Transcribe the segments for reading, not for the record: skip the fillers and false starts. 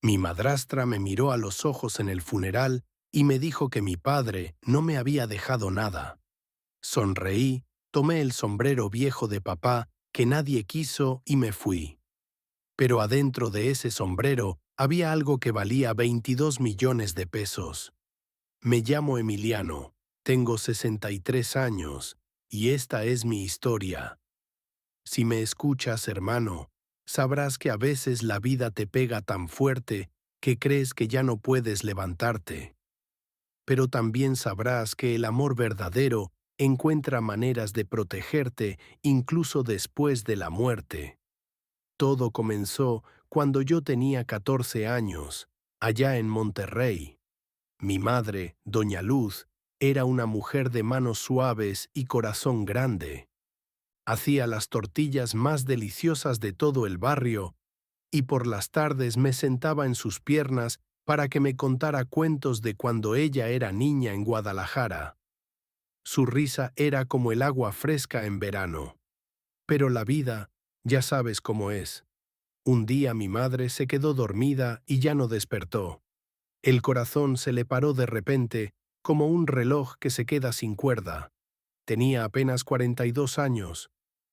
Mi madrastra me miró a los ojos en el funeral y me dijo que mi padre no me había dejado nada. Sonreí, tomé el sombrero viejo de papá que nadie quiso y me fui. Pero adentro de ese sombrero había algo que valía 22 millones de pesos. Me llamo Emiliano, tengo 63 años, y esta es mi historia. Si me escuchas, hermano, sabrás que a veces la vida te pega tan fuerte que crees que ya no puedes levantarte. Pero también sabrás que el amor verdadero encuentra maneras de protegerte incluso después de la muerte. Todo comenzó cuando yo tenía 14 años, allá en Monterrey. Mi madre, doña Luz, era una mujer de manos suaves y corazón grande. Hacía las tortillas más deliciosas de todo el barrio y por las tardes me sentaba en sus piernas para que me contara cuentos de cuando ella era niña en Guadalajara. Su risa era como el agua fresca en verano. Pero la vida, ya sabes cómo es. Un día mi madre se quedó dormida y ya no despertó. El corazón se le paró de repente, como un reloj que se queda sin cuerda. Tenía apenas 42 años.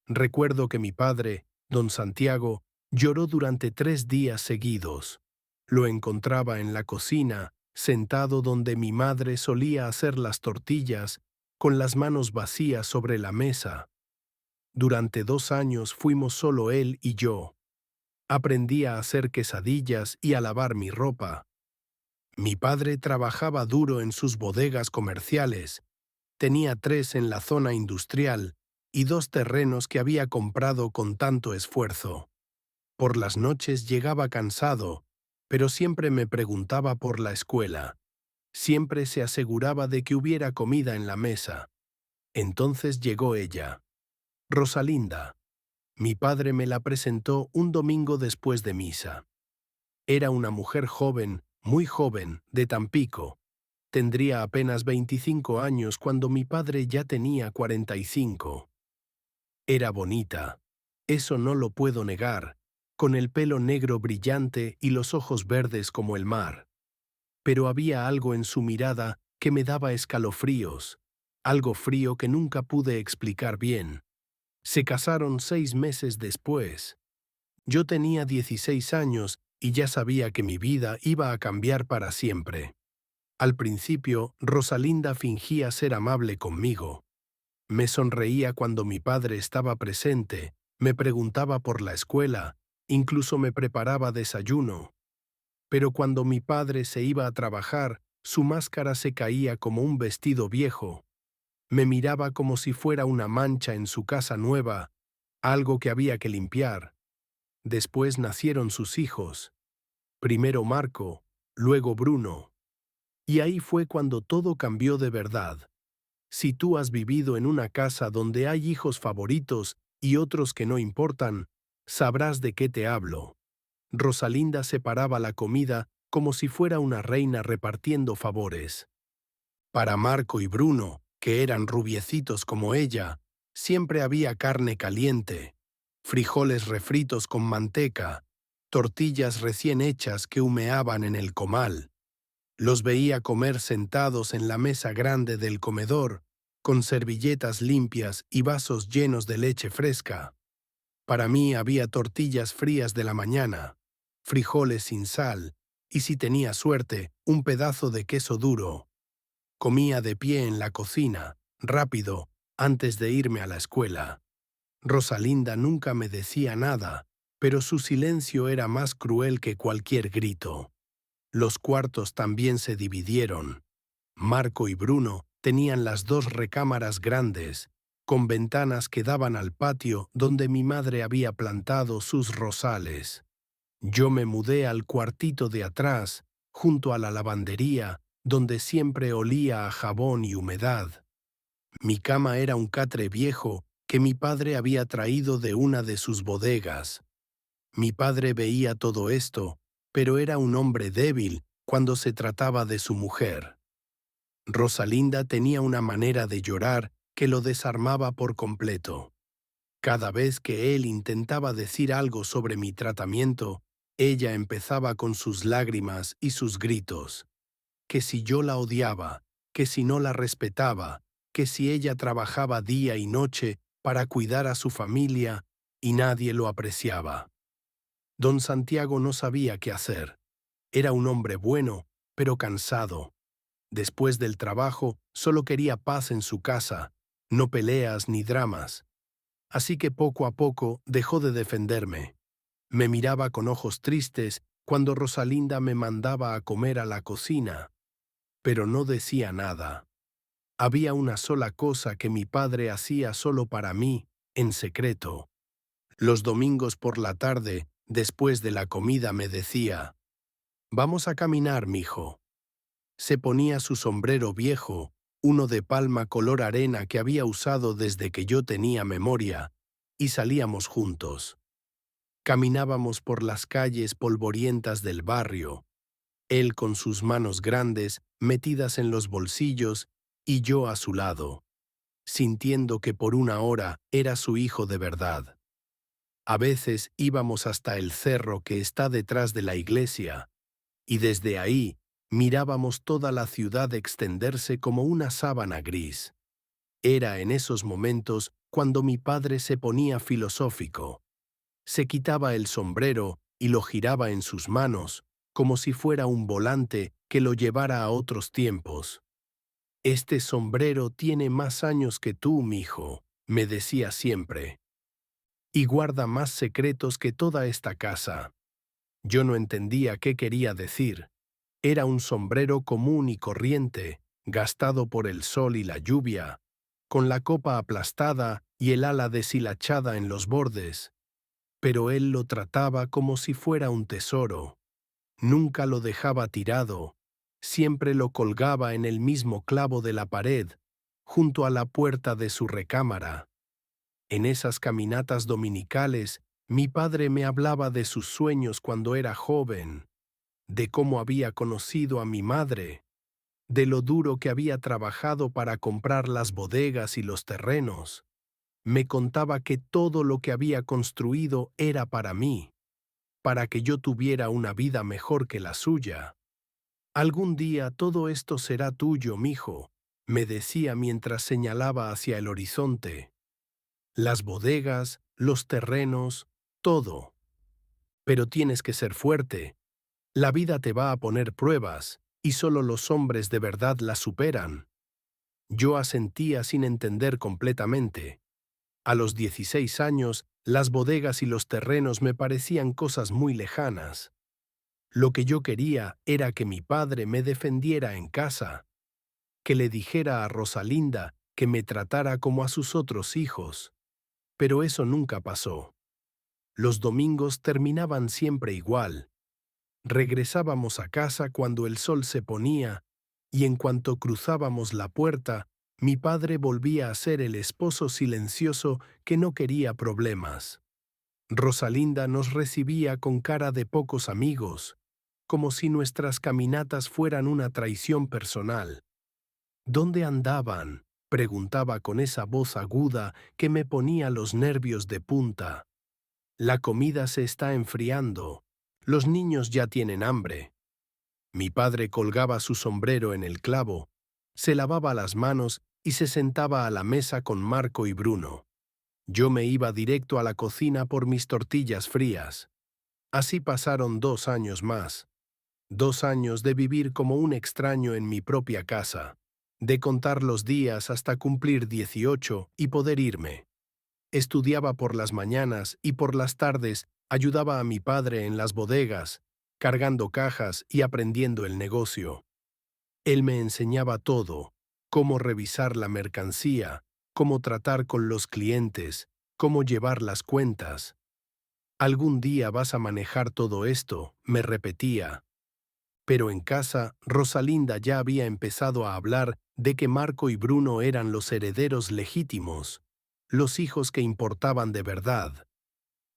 Recuerdo que mi padre, don Santiago, lloró durante 3 días seguidos. Lo encontraba en la cocina, sentado donde mi madre solía hacer las tortillas, con las manos vacías sobre la mesa. Durante 2 años fuimos solo él y yo. Aprendí a hacer quesadillas y a lavar mi ropa. Mi padre trabajaba duro en sus bodegas comerciales. Tenía 3 en la zona industrial y 2 terrenos que había comprado con tanto esfuerzo. Por las noches llegaba cansado, pero siempre me preguntaba por la escuela. Siempre se aseguraba de que hubiera comida en la mesa. Entonces llegó ella, Rosalinda. Mi padre me la presentó un domingo después de misa. Era una mujer joven, muy joven, de Tampico. Tendría apenas 25 años cuando mi padre ya tenía 45. Era bonita, eso no lo puedo negar, con el pelo negro brillante y los ojos verdes como el mar. Pero había algo en su mirada que me daba escalofríos, algo frío que nunca pude explicar bien. Se casaron 6 meses después. Yo tenía 16 años y ya sabía que mi vida iba a cambiar para siempre. Al principio, Rosalinda fingía ser amable conmigo. Me sonreía cuando mi padre estaba presente, me preguntaba por la escuela, incluso me preparaba desayuno. Pero cuando mi padre se iba a trabajar, su máscara se caía como un vestido viejo. Me miraba como si fuera una mancha en su casa nueva, algo que había que limpiar. Después nacieron sus hijos. Primero Marco, luego Bruno. Y ahí fue cuando todo cambió de verdad. Si tú has vivido en una casa donde hay hijos favoritos y otros que no importan, sabrás de qué te hablo. Rosalinda separaba la comida como si fuera una reina repartiendo favores. Para Marco y Bruno, que eran rubiecitos como ella, siempre había carne caliente, frijoles refritos con manteca, tortillas recién hechas que humeaban en el comal. Los veía comer sentados en la mesa grande del comedor, con servilletas limpias y vasos llenos de leche fresca. Para mí había tortillas frías de la mañana, frijoles sin sal, y si tenía suerte, un pedazo de queso duro. Comía de pie en la cocina, rápido, antes de irme a la escuela. Rosalinda nunca me decía nada, pero su silencio era más cruel que cualquier grito. Los cuartos también se dividieron. Marco y Bruno tenían las 2 recámaras grandes, con ventanas que daban al patio donde mi madre había plantado sus rosales. Yo me mudé al cuartito de atrás, junto a la lavandería, donde siempre olía a jabón y humedad. Mi cama era un catre viejo que mi padre había traído de una de sus bodegas. Mi padre veía todo esto, pero era un hombre débil cuando se trataba de su mujer. Rosalinda tenía una manera de llorar que lo desarmaba por completo. Cada vez que él intentaba decir algo sobre mi tratamiento, Ella empezaba con sus lágrimas y sus gritos, que si yo la odiaba, que si no la respetaba, que si ella trabajaba día y noche para cuidar a su familia y nadie lo apreciaba. Don Santiago no sabía qué hacer. Era un hombre bueno, pero cansado. Después del trabajo, solo quería paz en su casa, no peleas ni dramas. Así que poco a poco dejó de defenderme. Me miraba con ojos tristes cuando Rosalinda me mandaba a comer a la cocina, pero no decía nada. Había una sola cosa que mi padre hacía solo para mí, en secreto. Los domingos por la tarde, después de la comida, me decía: «Vamos a caminar, mijo». Se ponía su sombrero viejo, uno de palma color arena que había usado desde que yo tenía memoria, y salíamos juntos. Caminábamos por las calles polvorientas del barrio, él con sus manos grandes metidas en los bolsillos y yo a su lado, sintiendo que por una hora era su hijo de verdad. A veces íbamos hasta el cerro que está detrás de la iglesia, y desde ahí mirábamos toda la ciudad extenderse como una sábana gris. Era en esos momentos cuando mi padre se ponía filosófico. Se quitaba el sombrero y lo giraba en sus manos, como si fuera un volante que lo llevara a otros tiempos. «Este sombrero tiene más años que tú, mijo», me decía siempre, «y guarda más secretos que toda esta casa». Yo no entendía qué quería decir. Era un sombrero común y corriente, gastado por el sol y la lluvia, con la copa aplastada y el ala deshilachada en los bordes. Pero él lo trataba como si fuera un tesoro. Nunca lo dejaba tirado, siempre lo colgaba en el mismo clavo de la pared, junto a la puerta de su recámara. En esas caminatas dominicales, mi padre me hablaba de sus sueños cuando era joven, de cómo había conocido a mi madre, de lo duro que había trabajado para comprar las bodegas y los terrenos. Me contaba que todo lo que había construido era para mí, para que yo tuviera una vida mejor que la suya. «Algún día todo esto será tuyo, mijo», me decía mientras señalaba hacia el horizonte. «Las bodegas, los terrenos, todo. Pero tienes que ser fuerte. La vida te va a poner pruebas, y solo los hombres de verdad las superan». Yo asentía sin entender completamente. A los 16 años, las bodegas y los terrenos me parecían cosas muy lejanas. Lo que yo quería era que mi padre me defendiera en casa, que le dijera a Rosalinda que me tratara como a sus otros hijos. Pero eso nunca pasó. Los domingos terminaban siempre igual. Regresábamos a casa cuando el sol se ponía, y en cuanto cruzábamos la puerta, mi padre volvía a ser el esposo silencioso que no quería problemas. Rosalinda nos recibía con cara de pocos amigos, como si nuestras caminatas fueran una traición personal. «¿Dónde andaban?», preguntaba con esa voz aguda que me ponía los nervios de punta. «La comida se está enfriando. Los niños ya tienen hambre». Mi padre colgaba su sombrero en el clavo, se lavaba las manos y se sentaba a la mesa con Marco y Bruno. Yo me iba directo a la cocina por mis tortillas frías. Así pasaron 2 años más. 2 años de vivir como un extraño en mi propia casa, de contar los días hasta cumplir 18 y poder irme. Estudiaba por las mañanas y por las tardes ayudaba a mi padre en las bodegas, cargando cajas y aprendiendo el negocio. Él me enseñaba todo: cómo revisar la mercancía, cómo tratar con los clientes, cómo llevar las cuentas. «Algún día vas a manejar todo esto», me repetía. Pero en casa, Rosalinda ya había empezado a hablar de que Marco y Bruno eran los herederos legítimos, los hijos que importaban de verdad.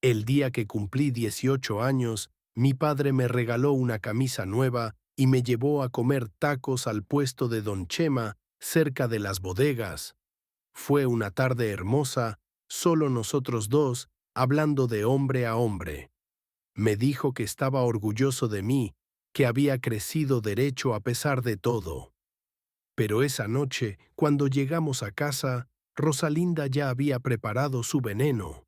El día que cumplí 18 años, mi padre me regaló una camisa nueva y me llevó a comer tacos al puesto de Don Chema, cerca de las bodegas. Fue una tarde hermosa, solo nosotros dos, hablando de hombre a hombre. Me dijo que estaba orgulloso de mí, que había crecido derecho a pesar de todo. Pero esa noche, cuando llegamos a casa, Rosalinda ya había preparado su veneno.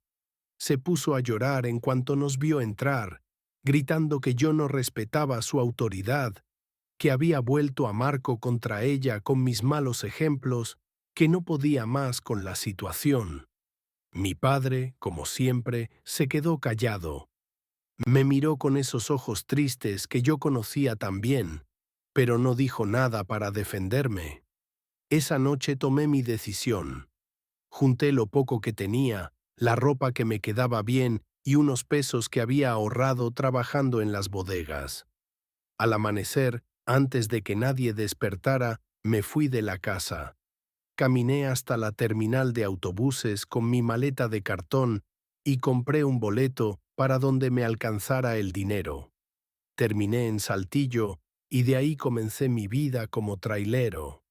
Se puso a llorar en cuanto nos vio entrar, gritando que yo no respetaba su autoridad, que había vuelto a Marco contra ella con mis malos ejemplos, que no podía más con la situación. Mi padre, como siempre, se quedó callado. Me miró con esos ojos tristes que yo conocía tan bien, pero no dijo nada para defenderme. Esa noche tomé mi decisión. Junté lo poco que tenía, la ropa que me quedaba bien y unos pesos que había ahorrado trabajando en las bodegas. Al amanecer, antes de que nadie despertara, me fui de la casa. Caminé hasta la terminal de autobuses con mi maleta de cartón y compré un boleto para donde me alcanzara el dinero. Terminé en Saltillo y de ahí comencé mi vida como trailero.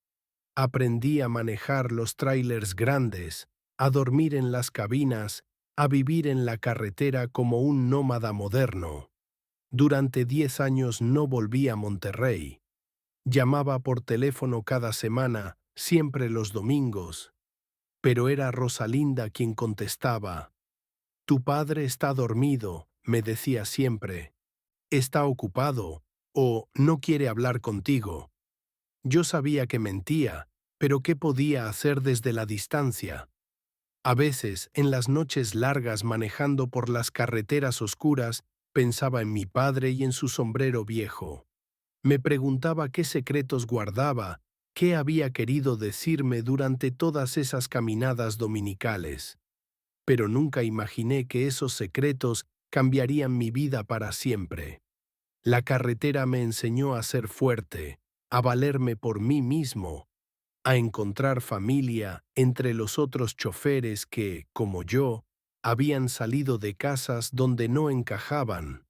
Aprendí a manejar los trailers grandes, a dormir en las cabinas, a vivir en la carretera como un nómada moderno. Durante 10 años no volví a Monterrey. Llamaba por teléfono cada semana, siempre los domingos. Pero era Rosalinda quien contestaba. Tu padre está dormido, me decía siempre. Está ocupado, o no quiere hablar contigo. Yo sabía que mentía, pero ¿qué podía hacer desde la distancia? A veces, en las noches largas manejando por las carreteras oscuras, pensaba en mi padre y en su sombrero viejo. Me preguntaba qué secretos guardaba, qué había querido decirme durante todas esas caminadas dominicales. Pero nunca imaginé que esos secretos cambiarían mi vida para siempre. La carretera me enseñó a ser fuerte, a valerme por mí mismo, a encontrar familia entre los otros choferes que, como yo, habían salido de casas donde no encajaban.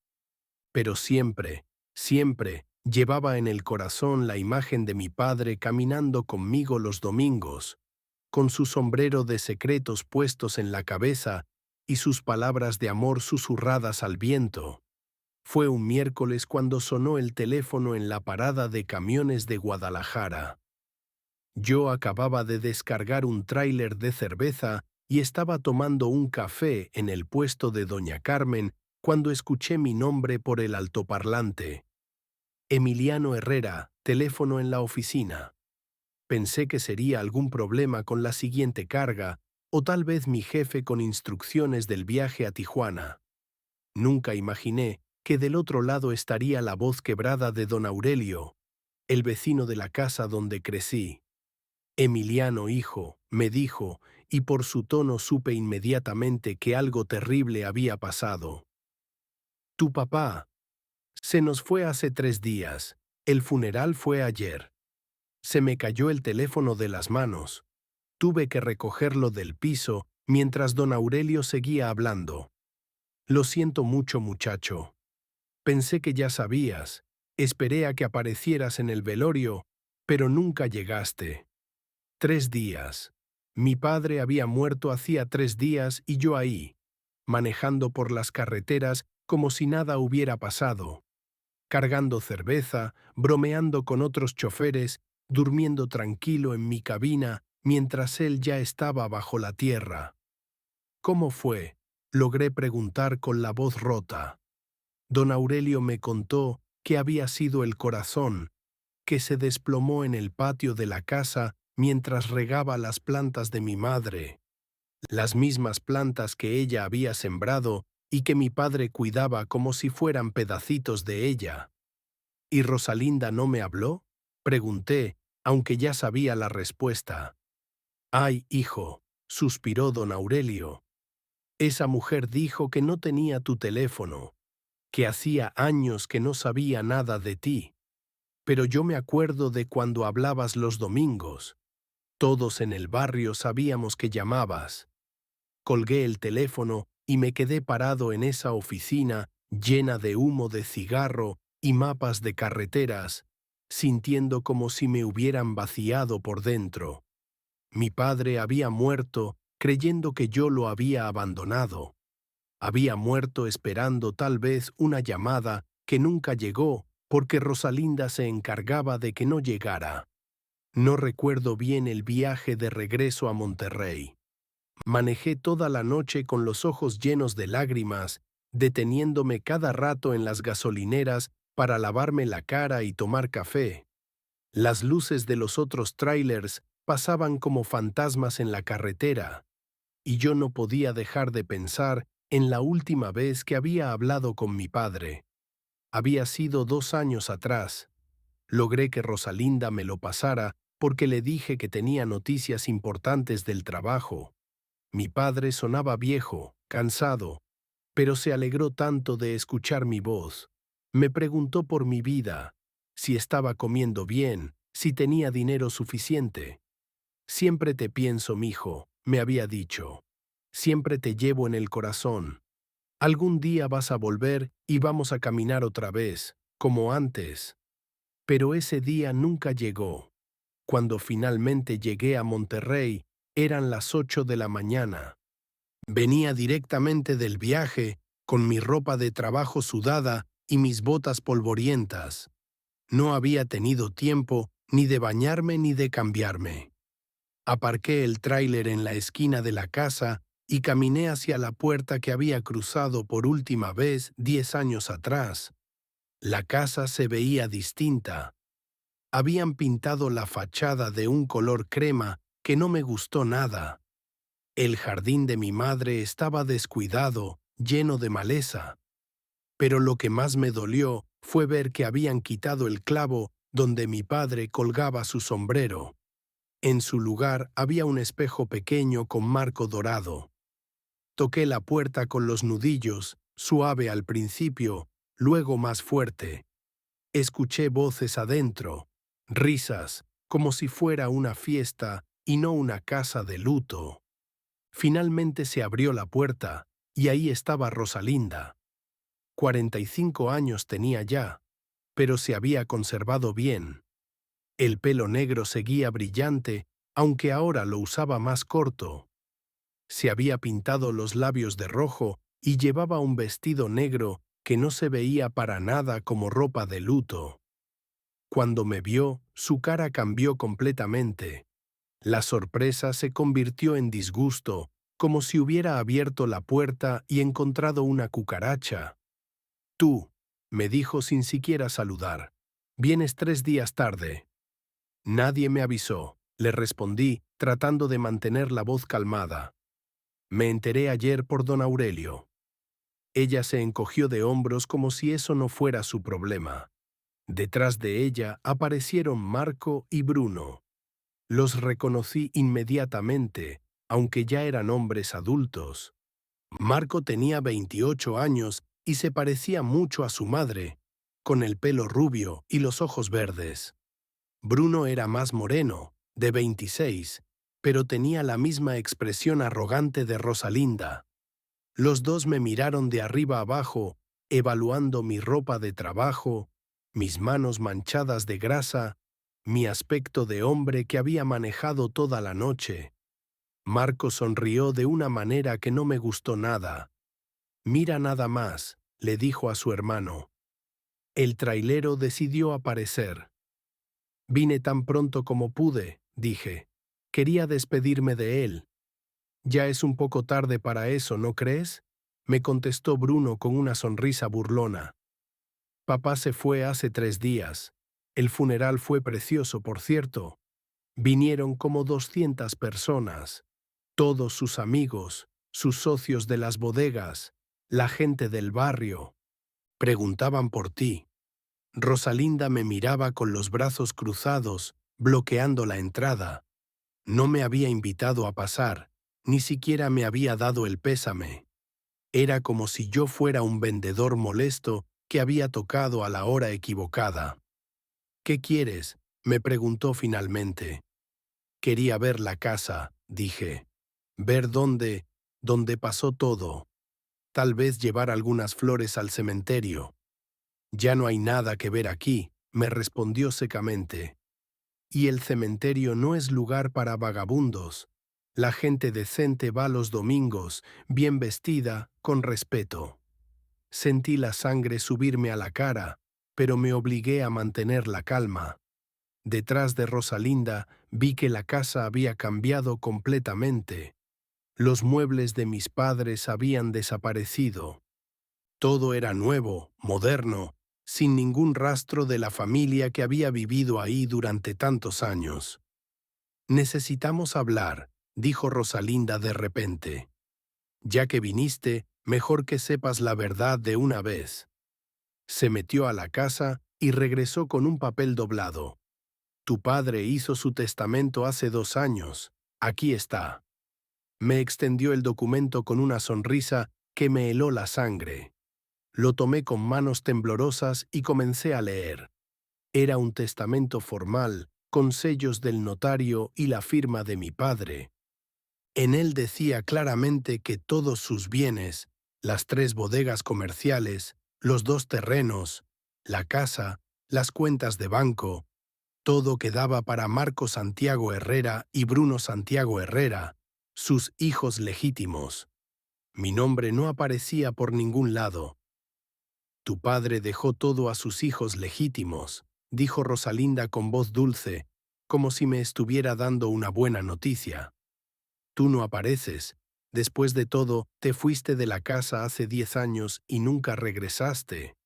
Pero siempre, siempre llevaba en el corazón la imagen de mi padre caminando conmigo los domingos, con su sombrero de secretos puestos en la cabeza y sus palabras de amor susurradas al viento. Fue un miércoles cuando sonó el teléfono en la parada de camiones de Guadalajara. Yo acababa de descargar un tráiler de cerveza y estaba tomando un café en el puesto de Doña Carmen cuando escuché mi nombre por el altoparlante. Emiliano Herrera, teléfono en la oficina. Pensé que sería algún problema con la siguiente carga o tal vez mi jefe con instrucciones del viaje a Tijuana. Nunca imaginé que del otro lado estaría la voz quebrada de don Aurelio, el vecino de la casa donde crecí. Emiliano, hijo, me dijo, y por su tono supe inmediatamente que algo terrible había pasado. Tu papá. Se nos fue hace 3 días. El funeral fue ayer. Se me cayó el teléfono de las manos. Tuve que recogerlo del piso mientras don Aurelio seguía hablando. Lo siento mucho, muchacho. Pensé que ya sabías. Esperé a que aparecieras en el velorio, pero nunca llegaste. 3 días. Mi padre había muerto hacía 3 días y yo ahí, manejando por las carreteras como si nada hubiera pasado, cargando cerveza, bromeando con otros choferes, durmiendo tranquilo en mi cabina mientras él ya estaba bajo la tierra. ¿Cómo fue? Logré preguntar con la voz rota. Don Aurelio me contó que había sido el corazón, que se desplomó en el patio de la casa mientras regaba las plantas de mi madre, las mismas plantas que ella había sembrado y que mi padre cuidaba como si fueran pedacitos de ella. ¿Y Rosalinda no me habló? Pregunté, aunque ya sabía la respuesta. Ay, hijo, suspiró don Aurelio. Esa mujer dijo que no tenía tu teléfono, que hacía años que no sabía nada de ti. Pero yo me acuerdo de cuando hablabas los domingos. Todos en el barrio sabíamos que llamabas. Colgué el teléfono y me quedé parado en esa oficina llena de humo de cigarro y mapas de carreteras, sintiendo como si me hubieran vaciado por dentro. Mi padre había muerto creyendo que yo lo había abandonado. Había muerto esperando tal vez una llamada que nunca llegó porque Rosalinda se encargaba de que no llegara. No recuerdo bien el viaje de regreso a Monterrey. Manejé toda la noche con los ojos llenos de lágrimas, deteniéndome cada rato en las gasolineras para lavarme la cara y tomar café. Las luces de los otros tráilers pasaban como fantasmas en la carretera, y yo no podía dejar de pensar en la última vez que había hablado con mi padre. Había sido 2 años atrás. Logré que Rosalinda me lo pasara porque le dije que tenía noticias importantes del trabajo. Mi padre sonaba viejo, cansado, pero se alegró tanto de escuchar mi voz. Me preguntó por mi vida, si estaba comiendo bien, si tenía dinero suficiente. Siempre te pienso, mijo, me había dicho. Siempre te llevo en el corazón. Algún día vas a volver y vamos a caminar otra vez, como antes. Pero ese día nunca llegó. Cuando finalmente llegué a Monterrey, eran las 8 de la mañana. Venía directamente del viaje, con mi ropa de trabajo sudada y mis botas polvorientas. No había tenido tiempo ni de bañarme ni de cambiarme. Aparqué el tráiler en la esquina de la casa y caminé hacia la puerta que había cruzado por última vez 10 años atrás. La casa se veía distinta. Habían pintado la fachada de un color crema que no me gustó nada. El jardín de mi madre estaba descuidado, lleno de maleza. Pero lo que más me dolió fue ver que habían quitado el clavo donde mi padre colgaba su sombrero. En su lugar había un espejo pequeño con marco dorado. Toqué la puerta con los nudillos, suave al principio, luego más fuerte. Escuché voces adentro, risas, como si fuera una fiesta y no una casa de luto. Finalmente se abrió la puerta, y ahí estaba Rosalinda. 45 años tenía ya, pero se había conservado bien. El pelo negro seguía brillante, aunque ahora lo usaba más corto. Se había pintado los labios de rojo y llevaba un vestido negro que no se veía para nada como ropa de luto. Cuando me vio, su cara cambió completamente. La sorpresa se convirtió en disgusto, como si hubiera abierto la puerta y encontrado una cucaracha. «Tú», me dijo sin siquiera saludar, «vienes 3 días tarde». «Nadie me avisó», le respondí, tratando de mantener la voz calmada. «Me enteré ayer por don Aurelio». Ella se encogió de hombros como si eso no fuera su problema. Detrás de ella aparecieron Marco y Bruno. Los reconocí inmediatamente, aunque ya eran hombres adultos. Marco tenía 28 años y se parecía mucho a su madre, con el pelo rubio y los ojos verdes. Bruno era más moreno, de 26, pero tenía la misma expresión arrogante de Rosalinda. Los dos me miraron de arriba abajo, evaluando mi ropa de trabajo, mis manos manchadas de grasa, mi aspecto de hombre que había manejado toda la noche. Marco sonrió de una manera que no me gustó nada. «Mira nada más», le dijo a su hermano. El trailero decidió aparecer. «Vine tan pronto como pude», dije. «Quería despedirme de él». «Ya es un poco tarde para eso, ¿no crees?», me contestó Bruno con una sonrisa burlona. «Papá se fue hace 3 días. El funeral fue precioso, por cierto. Vinieron como 200 personas. Todos sus amigos, sus socios de las bodegas, la gente del barrio. Preguntaban por ti». Rosalinda me miraba con los brazos cruzados, bloqueando la entrada. No me había invitado a pasar, ni siquiera me había dado el pésame. Era como si yo fuera un vendedor molesto que había tocado a la hora equivocada. «¿Qué quieres?», me preguntó finalmente. «Quería ver la casa», dije. «Ver dónde pasó todo. Tal vez llevar algunas flores al cementerio». «Ya no hay nada que ver aquí», me respondió secamente. «Y el cementerio no es lugar para vagabundos. La gente decente va los domingos, bien vestida, con respeto. Sentí la sangre subirme a la cara, pero me obligué a mantener la calma. Detrás de Rosalinda vi que la casa había cambiado completamente. Los muebles de mis padres habían desaparecido. Todo era nuevo, moderno, sin ningún rastro de la familia que había vivido ahí durante tantos años. Necesitamos hablar, dijo Rosalinda de repente. Ya que viniste, mejor que sepas la verdad de una vez. Se metió a la casa y regresó con un papel doblado. Tu padre hizo su testamento hace 2 años. Aquí está. Me extendió el documento con una sonrisa que me heló la sangre. Lo tomé con manos temblorosas y comencé a leer. Era un testamento formal, con sellos del notario y la firma de mi padre. En él decía claramente que todos sus bienes, las 3 bodegas comerciales, los 2 terrenos, la casa, las cuentas de banco, todo quedaba para Marco Santiago Herrera y Bruno Santiago Herrera, sus hijos legítimos. Mi nombre no aparecía por ningún lado. Tu padre dejó todo a sus hijos legítimos, dijo Rosalinda con voz dulce, como si me estuviera dando una buena noticia. Tú no apareces. Después de todo, te fuiste de la casa hace 10 años y nunca regresaste.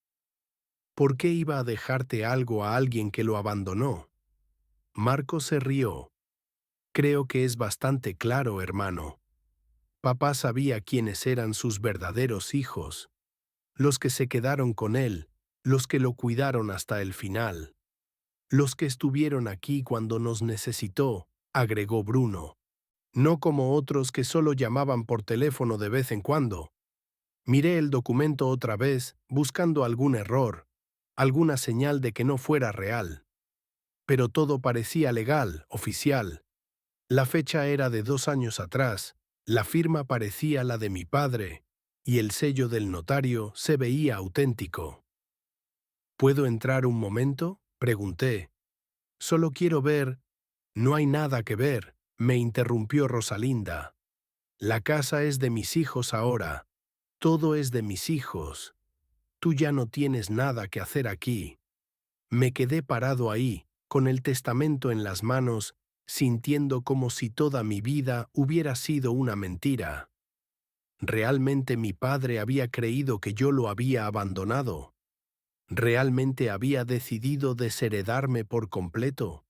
¿Por qué iba a dejarte algo a alguien que lo abandonó? Marco se rió. Creo que es bastante claro, hermano. Papá sabía quiénes eran sus verdaderos hijos, los que se quedaron con él, los que lo cuidaron hasta el final, los que estuvieron aquí cuando nos necesitó, agregó Bruno. No como otros que solo llamaban por teléfono de vez en cuando. Miré el documento otra vez, buscando algún error, alguna señal de que no fuera real. Pero todo parecía legal, oficial. La fecha era de 2 años atrás, la firma parecía la de mi padre, y el sello del notario se veía auténtico. ¿Puedo entrar un momento?, pregunté. Solo quiero ver. No hay nada que ver, me interrumpió Rosalinda. La casa es de mis hijos ahora. Todo es de mis hijos. Tú ya no tienes nada que hacer aquí. Me quedé parado ahí, con el testamento en las manos, sintiendo como si toda mi vida hubiera sido una mentira. ¿Realmente mi padre había creído que yo lo había abandonado? ¿Realmente había decidido desheredarme por completo?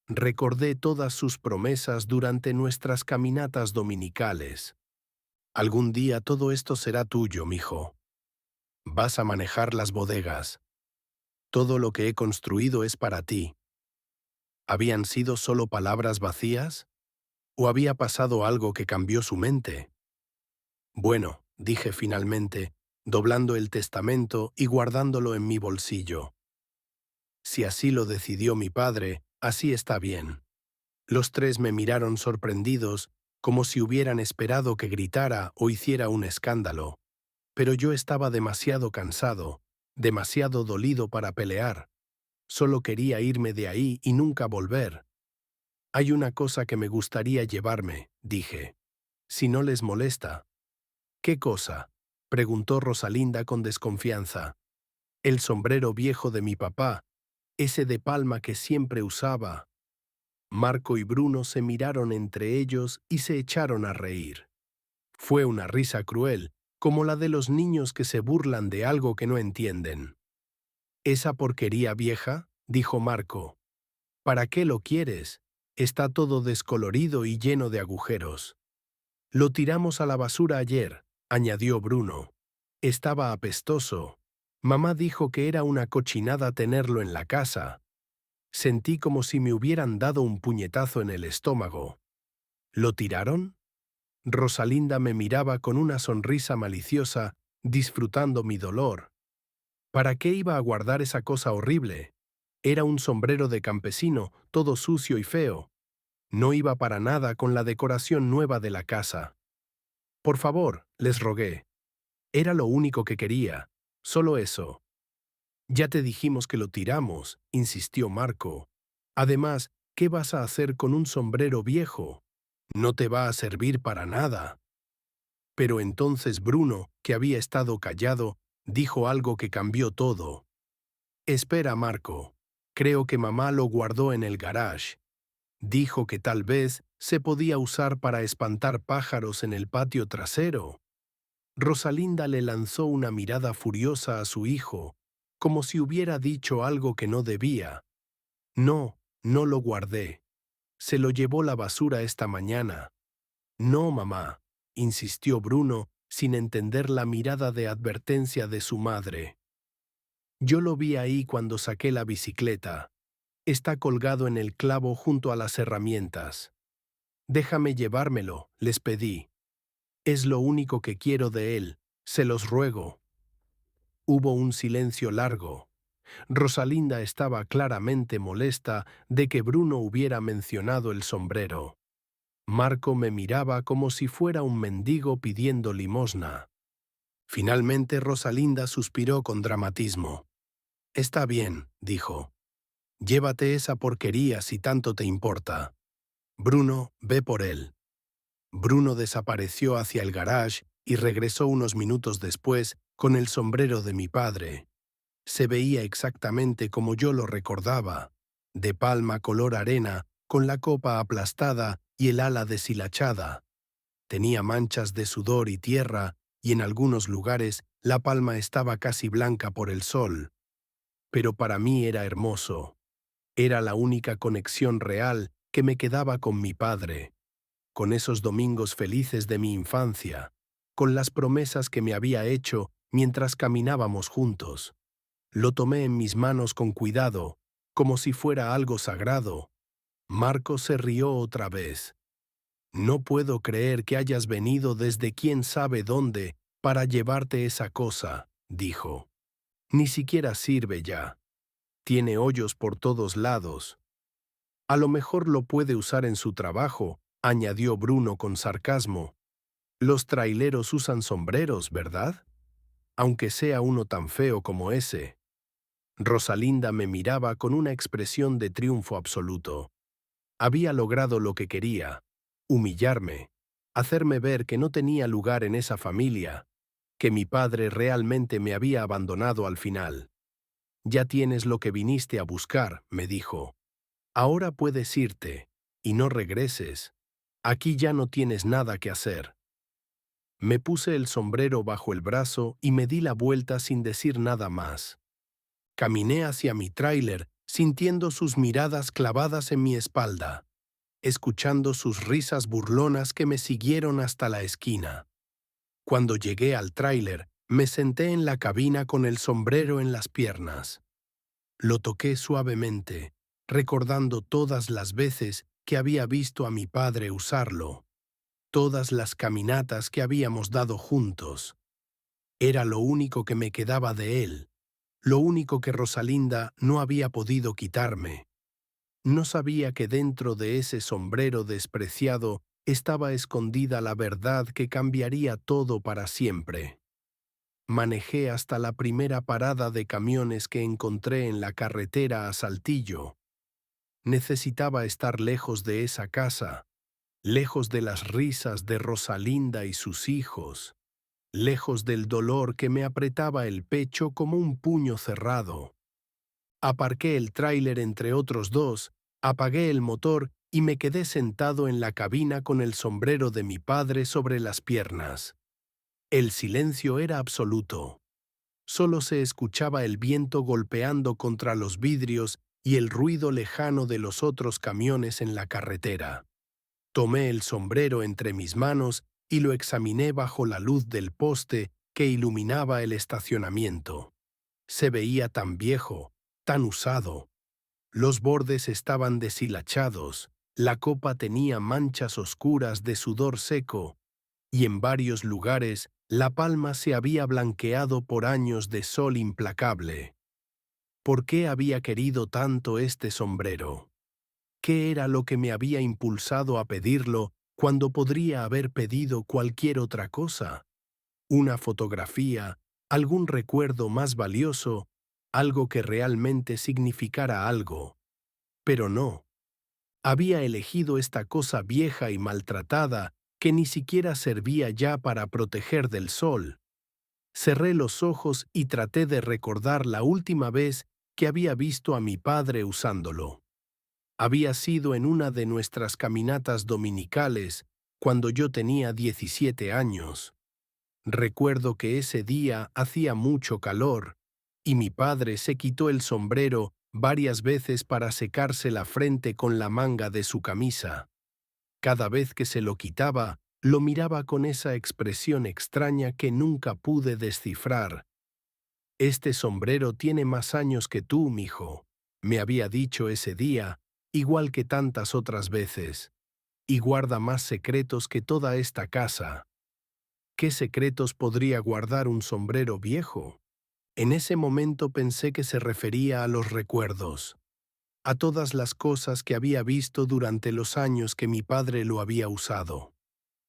Recordé todas sus promesas durante nuestras caminatas dominicales. Algún día todo esto será tuyo, mijo. Vas a manejar las bodegas. Todo lo que he construido es para ti. ¿Habían sido solo palabras vacías? ¿O había pasado algo que cambió su mente? Bueno, dije finalmente, doblando el testamento y guardándolo en mi bolsillo. Si así lo decidió mi padre, así está bien. Los 3 me miraron sorprendidos, como si hubieran esperado que gritara o hiciera un escándalo. Pero yo estaba demasiado cansado, demasiado dolido para pelear. Solo quería irme de ahí y nunca volver. Hay una cosa que me gustaría llevarme, dije. Si no les molesta. ¿Qué cosa?, preguntó Rosalinda con desconfianza. El sombrero viejo de mi papá, ese de palma que siempre usaba. Marco y Bruno se miraron entre ellos y se echaron a reír. Fue una risa cruel, como la de los niños que se burlan de algo que no entienden. «¿Esa porquería vieja?», dijo Marco. «¿Para qué lo quieres? Está todo descolorido y lleno de agujeros». «Lo tiramos a la basura ayer», añadió Bruno. «Estaba apestoso. Mamá dijo que era una cochinada tenerlo en la casa». Sentí como si me hubieran dado un puñetazo en el estómago. ¿Lo tiraron? Rosalinda me miraba con una sonrisa maliciosa, disfrutando mi dolor. ¿Para qué iba a guardar esa cosa horrible? Era un sombrero de campesino, todo sucio y feo. No iba para nada con la decoración nueva de la casa. Por favor, les rogué. Era lo único que quería, solo eso. Ya te dijimos que lo tiramos, insistió Marco. Además, ¿qué vas a hacer con un sombrero viejo? No te va a servir para nada. Pero entonces Bruno, que había estado callado, dijo algo que cambió todo. Espera, Marco. Creo que mamá lo guardó en el garage. Dijo que tal vez se podía usar para espantar pájaros en el patio trasero. Rosalinda le lanzó una mirada furiosa a su hijo, como si hubiera dicho algo que no debía. No, no lo guardé. Se lo llevó la basura esta mañana. No, mamá, insistió Bruno, sin entender la mirada de advertencia de su madre. Yo lo vi ahí cuando saqué la bicicleta. Está colgado en el clavo junto a las herramientas. Déjame llevármelo, les pedí. Es lo único que quiero de él, se los ruego. Hubo un silencio largo. Rosalinda estaba claramente molesta de que Bruno hubiera mencionado el sombrero. Marco me miraba como si fuera un mendigo pidiendo limosna. Finalmente Rosalinda suspiró con dramatismo. Está bien, dijo. Llévate esa porquería si tanto te importa. Bruno, ve por él. Bruno desapareció hacia el garage y regresó unos minutos después con el sombrero de mi padre. Se veía exactamente como yo lo recordaba, de palma color arena, con la copa aplastada y el ala deshilachada. Tenía manchas de sudor y tierra, y en algunos lugares la palma estaba casi blanca por el sol. Pero para mí era hermoso. Era la única conexión real que me quedaba con mi padre, con esos domingos felices de mi infancia, con las promesas que me había hecho mientras caminábamos juntos. Lo tomé en mis manos con cuidado, como si fuera algo sagrado. Marco se rió otra vez. No puedo creer que hayas venido desde quién sabe dónde para llevarte esa cosa, dijo. Ni siquiera sirve ya. Tiene hoyos por todos lados. A lo mejor lo puede usar en su trabajo, añadió Bruno con sarcasmo. Los traileros usan sombreros, ¿verdad? Aunque sea uno tan feo como ese. Rosalinda me miraba con una expresión de triunfo absoluto. Había logrado lo que quería, humillarme, hacerme ver que no tenía lugar en esa familia, que mi padre realmente me había abandonado al final. Ya tienes lo que viniste a buscar, me dijo. Ahora puedes irte, y no regreses. Aquí ya no tienes nada que hacer. Me puse el sombrero bajo el brazo y me di la vuelta sin decir nada más. Caminé hacia mi tráiler, sintiendo sus miradas clavadas en mi espalda, escuchando sus risas burlonas que me siguieron hasta la esquina. Cuando llegué al tráiler, me senté en la cabina con el sombrero en las piernas. Lo toqué suavemente, recordando todas las veces que había visto a mi padre usarlo, todas las caminatas que habíamos dado juntos. Era lo único que me quedaba de él, lo único que Rosalinda no había podido quitarme. No sabía que dentro de ese sombrero despreciado estaba escondida la verdad que cambiaría todo para siempre. Manejé hasta la primera parada de camiones que encontré en la carretera a Saltillo. Necesitaba estar lejos de esa casa, lejos de las risas de Rosalinda y sus hijos, lejos del dolor que me apretaba el pecho como un puño cerrado. Aparqué el tráiler entre otros dos, apagué el motor y me quedé sentado en la cabina con el sombrero de mi padre sobre las piernas. El silencio era absoluto. Solo se escuchaba el viento golpeando contra los vidrios y el ruido lejano de los otros camiones en la carretera. Tomé el sombrero entre mis manos y lo examiné bajo la luz del poste que iluminaba el estacionamiento. Se veía tan viejo, tan usado. Los bordes estaban deshilachados, la copa tenía manchas oscuras de sudor seco, y en varios lugares la palma se había blanqueado por años de sol implacable. ¿Por qué había querido tanto este sombrero? ¿Qué era lo que me había impulsado a pedirlo cuando podría haber pedido cualquier otra cosa? Una fotografía, algún recuerdo más valioso, algo que realmente significara algo. Pero no. Había elegido esta cosa vieja y maltratada que ni siquiera servía ya para proteger del sol. Cerré los ojos y traté de recordar la última vez que había visto a mi padre usándolo. Había sido en una de nuestras caminatas dominicales, cuando yo tenía 17 años. Recuerdo que ese día hacía mucho calor, y mi padre se quitó el sombrero varias veces para secarse la frente con la manga de su camisa. Cada vez que se lo quitaba, lo miraba con esa expresión extraña que nunca pude descifrar. «Este sombrero tiene más años que tú, mijo», me había dicho ese día, igual que tantas otras veces, «y guarda más secretos que toda esta casa». ¿Qué secretos podría guardar un sombrero viejo? En ese momento pensé que se refería a los recuerdos, a todas las cosas que había visto durante los años que mi padre lo había usado.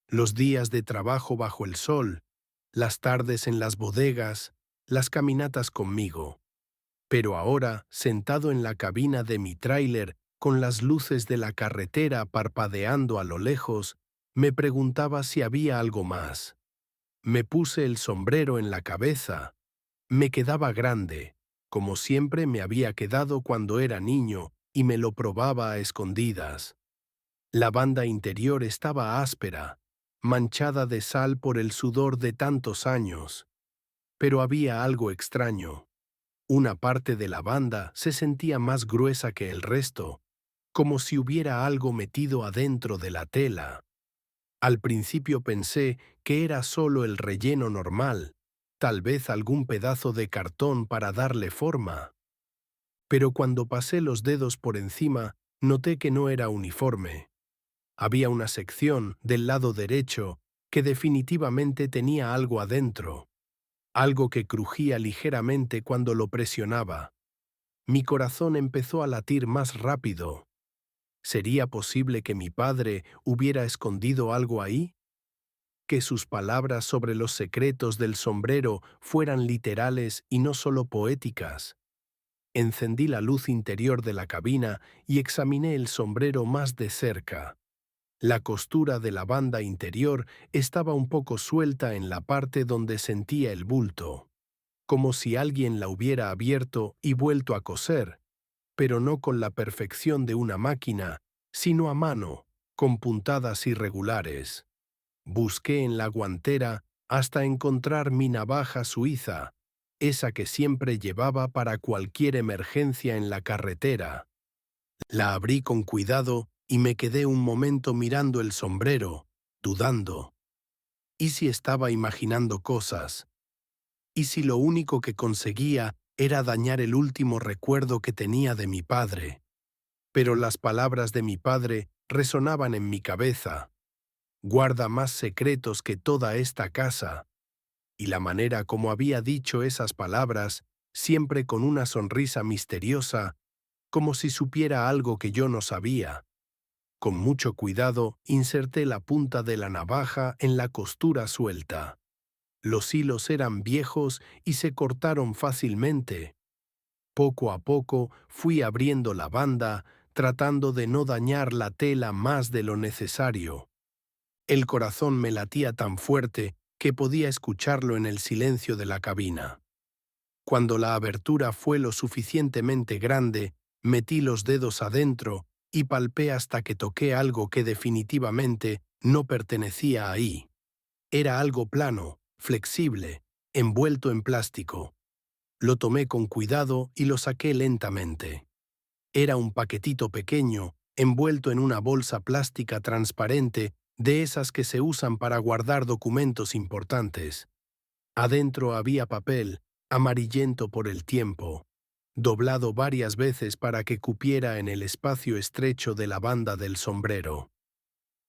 Los días de trabajo bajo el sol, las tardes en las bodegas, las caminatas conmigo. Pero ahora, sentado en la cabina de mi tráiler, con las luces de la carretera parpadeando a lo lejos, me preguntaba si había algo más. Me puse el sombrero en la cabeza. Me quedaba grande, como siempre me había quedado cuando era niño, y me lo probaba a escondidas. La banda interior estaba áspera, manchada de sal por el sudor de tantos años. Pero había algo extraño. Una parte de la banda se sentía más gruesa que el resto, como si hubiera algo metido adentro de la tela. Al principio pensé que era solo el relleno normal, tal vez algún pedazo de cartón para darle forma. Pero cuando pasé los dedos por encima, noté que no era uniforme. Había una sección del lado derecho que definitivamente tenía algo adentro, algo que crujía ligeramente cuando lo presionaba. Mi corazón empezó a latir más rápido. ¿Sería posible que mi padre hubiera escondido algo ahí? ¿Que sus palabras sobre los secretos del sombrero fueran literales y no solo poéticas? Encendí la luz interior de la cabina y examiné el sombrero más de cerca. La costura de la banda interior estaba un poco suelta en la parte donde sentía el bulto, como si alguien la hubiera abierto y vuelto a coser, pero no con la perfección de una máquina, sino a mano, con puntadas irregulares. Busqué en la guantera hasta encontrar mi navaja suiza, esa que siempre llevaba para cualquier emergencia en la carretera. La abrí con cuidado y me quedé un momento mirando el sombrero, dudando. ¿Y si estaba imaginando cosas? ¿Y si lo único que conseguía era dañar el último recuerdo que tenía de mi padre? Pero las palabras de mi padre resonaban en mi cabeza. Guarda más secretos que toda esta casa. Y la manera como había dicho esas palabras, siempre con una sonrisa misteriosa, como si supiera algo que yo no sabía. Con mucho cuidado, inserté la punta de la navaja en la costura suelta. Los hilos eran viejos y se cortaron fácilmente. Poco a poco fui abriendo la banda, tratando de no dañar la tela más de lo necesario. El corazón me latía tan fuerte que podía escucharlo en el silencio de la cabina. Cuando la abertura fue lo suficientemente grande, metí los dedos adentro y palpé hasta que toqué algo que definitivamente no pertenecía ahí. Era algo plano, flexible, envuelto en plástico. Lo tomé con cuidado y lo saqué lentamente. Era un paquetito pequeño, envuelto en una bolsa plástica transparente, de esas que se usan para guardar documentos importantes. Adentro había papel, amarillento por el tiempo, doblado varias veces para que cupiera en el espacio estrecho de la banda del sombrero.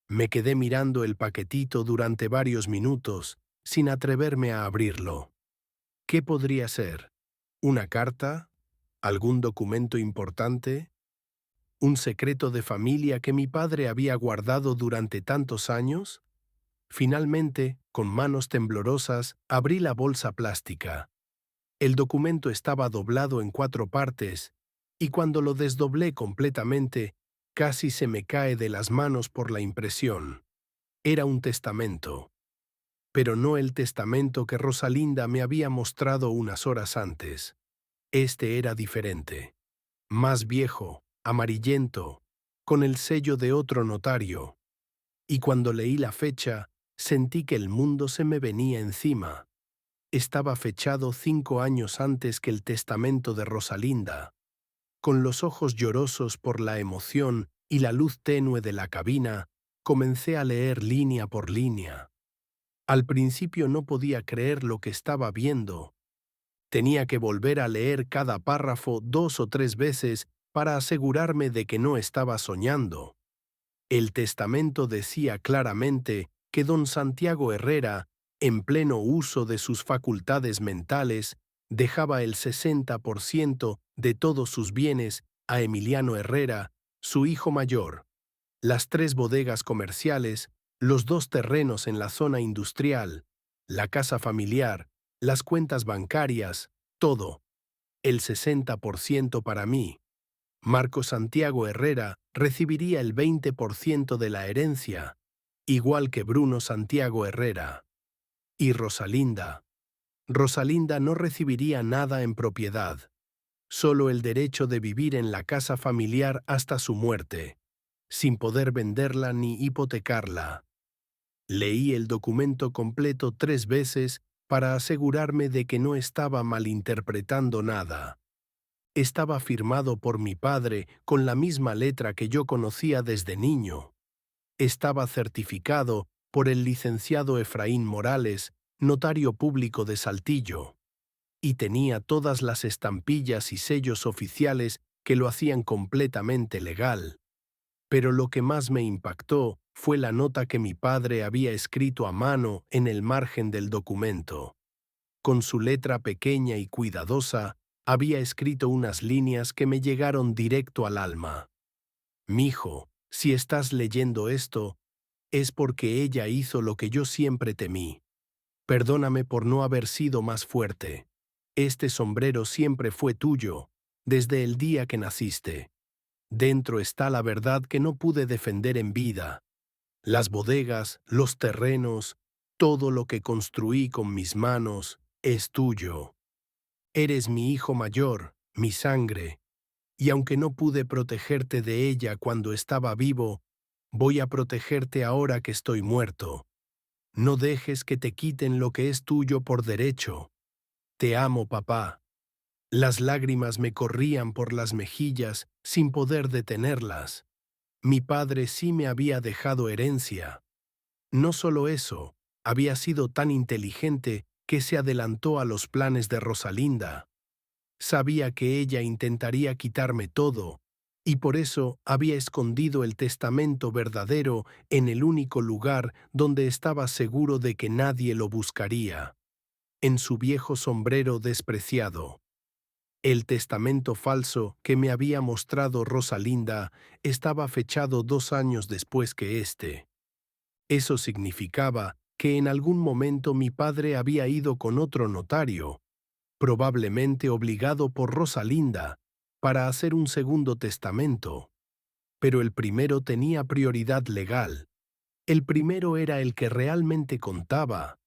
Me quedé mirando el paquetito durante varios minutos, sin atreverme a abrirlo. ¿Qué podría ser? ¿Una carta? ¿Algún documento importante? ¿Un secreto de familia que mi padre había guardado durante tantos años? Finalmente, con manos temblorosas, abrí la bolsa plástica. El documento estaba doblado en 4 partes, y cuando lo desdoblé completamente, Casi se me cae de las manos por la impresión. Era un testamento, pero no el testamento que Rosalinda me había mostrado unas horas antes. Este era diferente, más viejo, amarillento, con el sello de otro notario. Y cuando leí la fecha, sentí que el mundo se me venía encima. Estaba fechado 5 años antes que el testamento de Rosalinda. Con los ojos llorosos por la emoción y la luz tenue de la cabina, comencé a leer línea por línea. Al principio no podía creer lo que estaba viendo. Tenía que volver a leer cada párrafo 2 o 3 veces para asegurarme de que no estaba soñando. El testamento decía claramente que don Santiago Herrera, en pleno uso de sus facultades mentales, dejaba el 60% de todos sus bienes a Emiliano Herrera, su hijo mayor, las 3 bodegas comerciales, los 2 terrenos en la zona industrial, la casa familiar, las cuentas bancarias, todo. El 60% para mí. Marco Santiago Herrera recibiría el 20% de la herencia, igual que Bruno Santiago Herrera. Y Rosalinda. Rosalinda no recibiría nada en propiedad, solo el derecho de vivir en la casa familiar hasta su muerte, sin poder venderla ni hipotecarla. Leí el documento completo 3 veces para asegurarme de que no estaba malinterpretando nada. Estaba firmado por mi padre con la misma letra que yo conocía desde niño. Estaba certificado por el licenciado Efraín Morales, notario público de Saltillo, y tenía todas las estampillas y sellos oficiales que lo hacían completamente legal. Pero lo que más me impactó fue la nota que mi padre había escrito a mano en el margen del documento. Con su letra pequeña y cuidadosa, había escrito unas líneas que me llegaron directo al alma. Mijo, si estás leyendo esto, es porque ella hizo lo que yo siempre temí. Perdóname por no haber sido más fuerte. Este sombrero siempre fue tuyo, desde el día que naciste. Dentro está la verdad que no pude defender en vida. Las bodegas, los terrenos, todo lo que construí con mis manos, es tuyo. Eres mi hijo mayor, mi sangre, y aunque no pude protegerte de ella cuando estaba vivo, voy a protegerte ahora que estoy muerto. No dejes que te quiten lo que es tuyo por derecho. Te amo, papá. Las lágrimas me corrían por las mejillas sin poder detenerlas. Mi padre sí me había dejado herencia. No solo eso, había sido tan inteligente que se adelantó a los planes de Rosalinda. Sabía que ella intentaría quitarme todo, y por eso había escondido el testamento verdadero en el único lugar donde estaba seguro de que nadie lo buscaría, en su viejo sombrero despreciado. El testamento falso que me había mostrado Rosalinda estaba fechado 2 años después que éste. Eso significaba que en algún momento mi padre había ido con otro notario, probablemente obligado por Rosalinda, para hacer un segundo testamento. Pero el primero tenía prioridad legal. El primero era el que realmente contaba.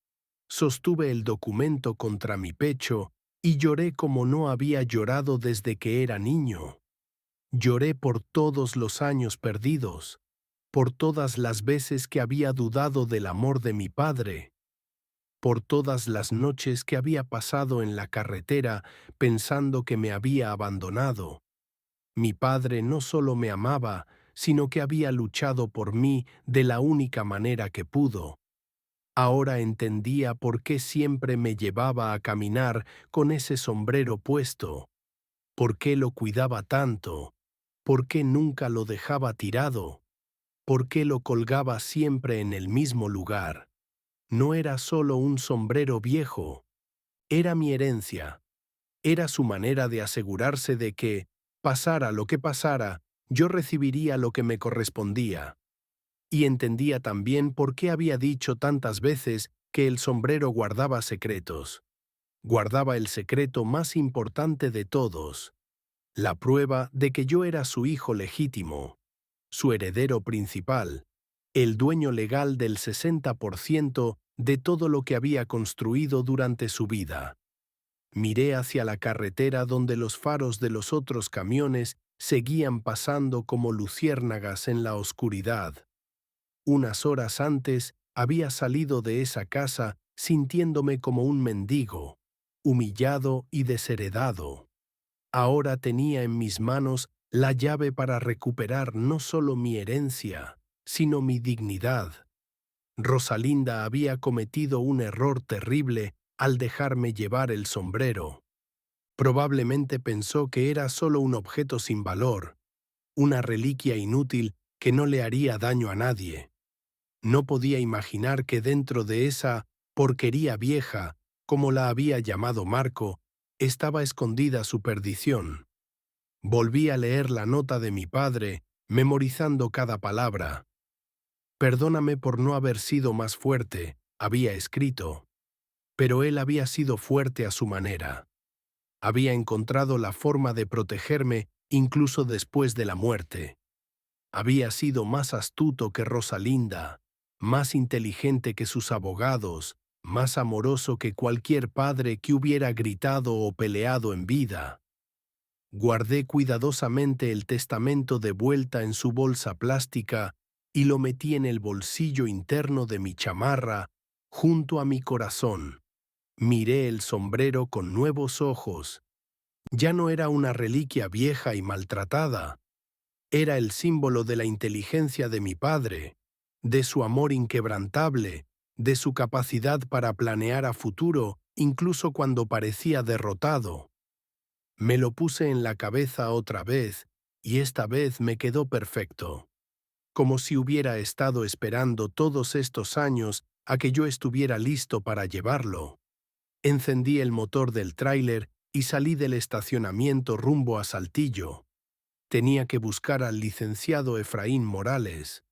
Sostuve el documento contra mi pecho y lloré como no había llorado desde que era niño. Lloré por todos los años perdidos, por todas las veces que había dudado del amor de mi padre, por todas las noches que había pasado en la carretera pensando que me había abandonado. Mi padre no solo me amaba, sino que había luchado por mí de la única manera que pudo. Ahora entendía por qué siempre me llevaba a caminar con ese sombrero puesto, por qué lo cuidaba tanto, por qué nunca lo dejaba tirado, por qué lo colgaba siempre en el mismo lugar. No era solo un sombrero viejo, era mi herencia, era su manera de asegurarse de que, pasara lo que pasara, yo recibiría lo que me correspondía. Y entendía también por qué había dicho tantas veces que el sombrero guardaba secretos. Guardaba el secreto más importante de todos, la prueba de que yo era su hijo legítimo. su heredero principal, el dueño legal del 60% de todo lo que había construido durante su vida. Miré hacia la carretera donde los faros de los otros camiones seguían pasando como luciérnagas en la oscuridad. Unas horas antes había salido de esa casa sintiéndome como un mendigo, humillado y desheredado. Ahora tenía en mis manos la llave para recuperar no solo mi herencia, sino mi dignidad. Rosalinda había cometido un error terrible al dejarme llevar el sombrero. Probablemente pensó que era solo un objeto sin valor, una reliquia inútil que no le haría daño a nadie. No podía imaginar que dentro de esa porquería vieja, como la había llamado Marco, estaba escondida su perdición. Volví a leer la nota de mi padre, memorizando cada palabra. «Perdóname por no haber sido más fuerte», había escrito. Pero él había sido fuerte a su manera. Había encontrado la forma de protegerme incluso después de la muerte. Había sido más astuto que Rosalinda, más inteligente que sus abogados, más amoroso que cualquier padre que hubiera gritado o peleado en vida. Guardé cuidadosamente el testamento de vuelta en su bolsa plástica y lo metí en el bolsillo interno de mi chamarra, junto a mi corazón. Miré el sombrero con nuevos ojos. Ya no era una reliquia vieja y maltratada. Era el símbolo de la inteligencia de mi padre, de su amor inquebrantable, de su capacidad para planear a futuro, incluso cuando parecía derrotado. Me lo puse en la cabeza otra vez, y esta vez me quedó perfecto, como si hubiera estado esperando todos estos años a que yo estuviera listo para llevarlo. Encendí el motor del tráiler y salí del estacionamiento rumbo a Saltillo. Tenía que buscar al licenciado Efraín Morales.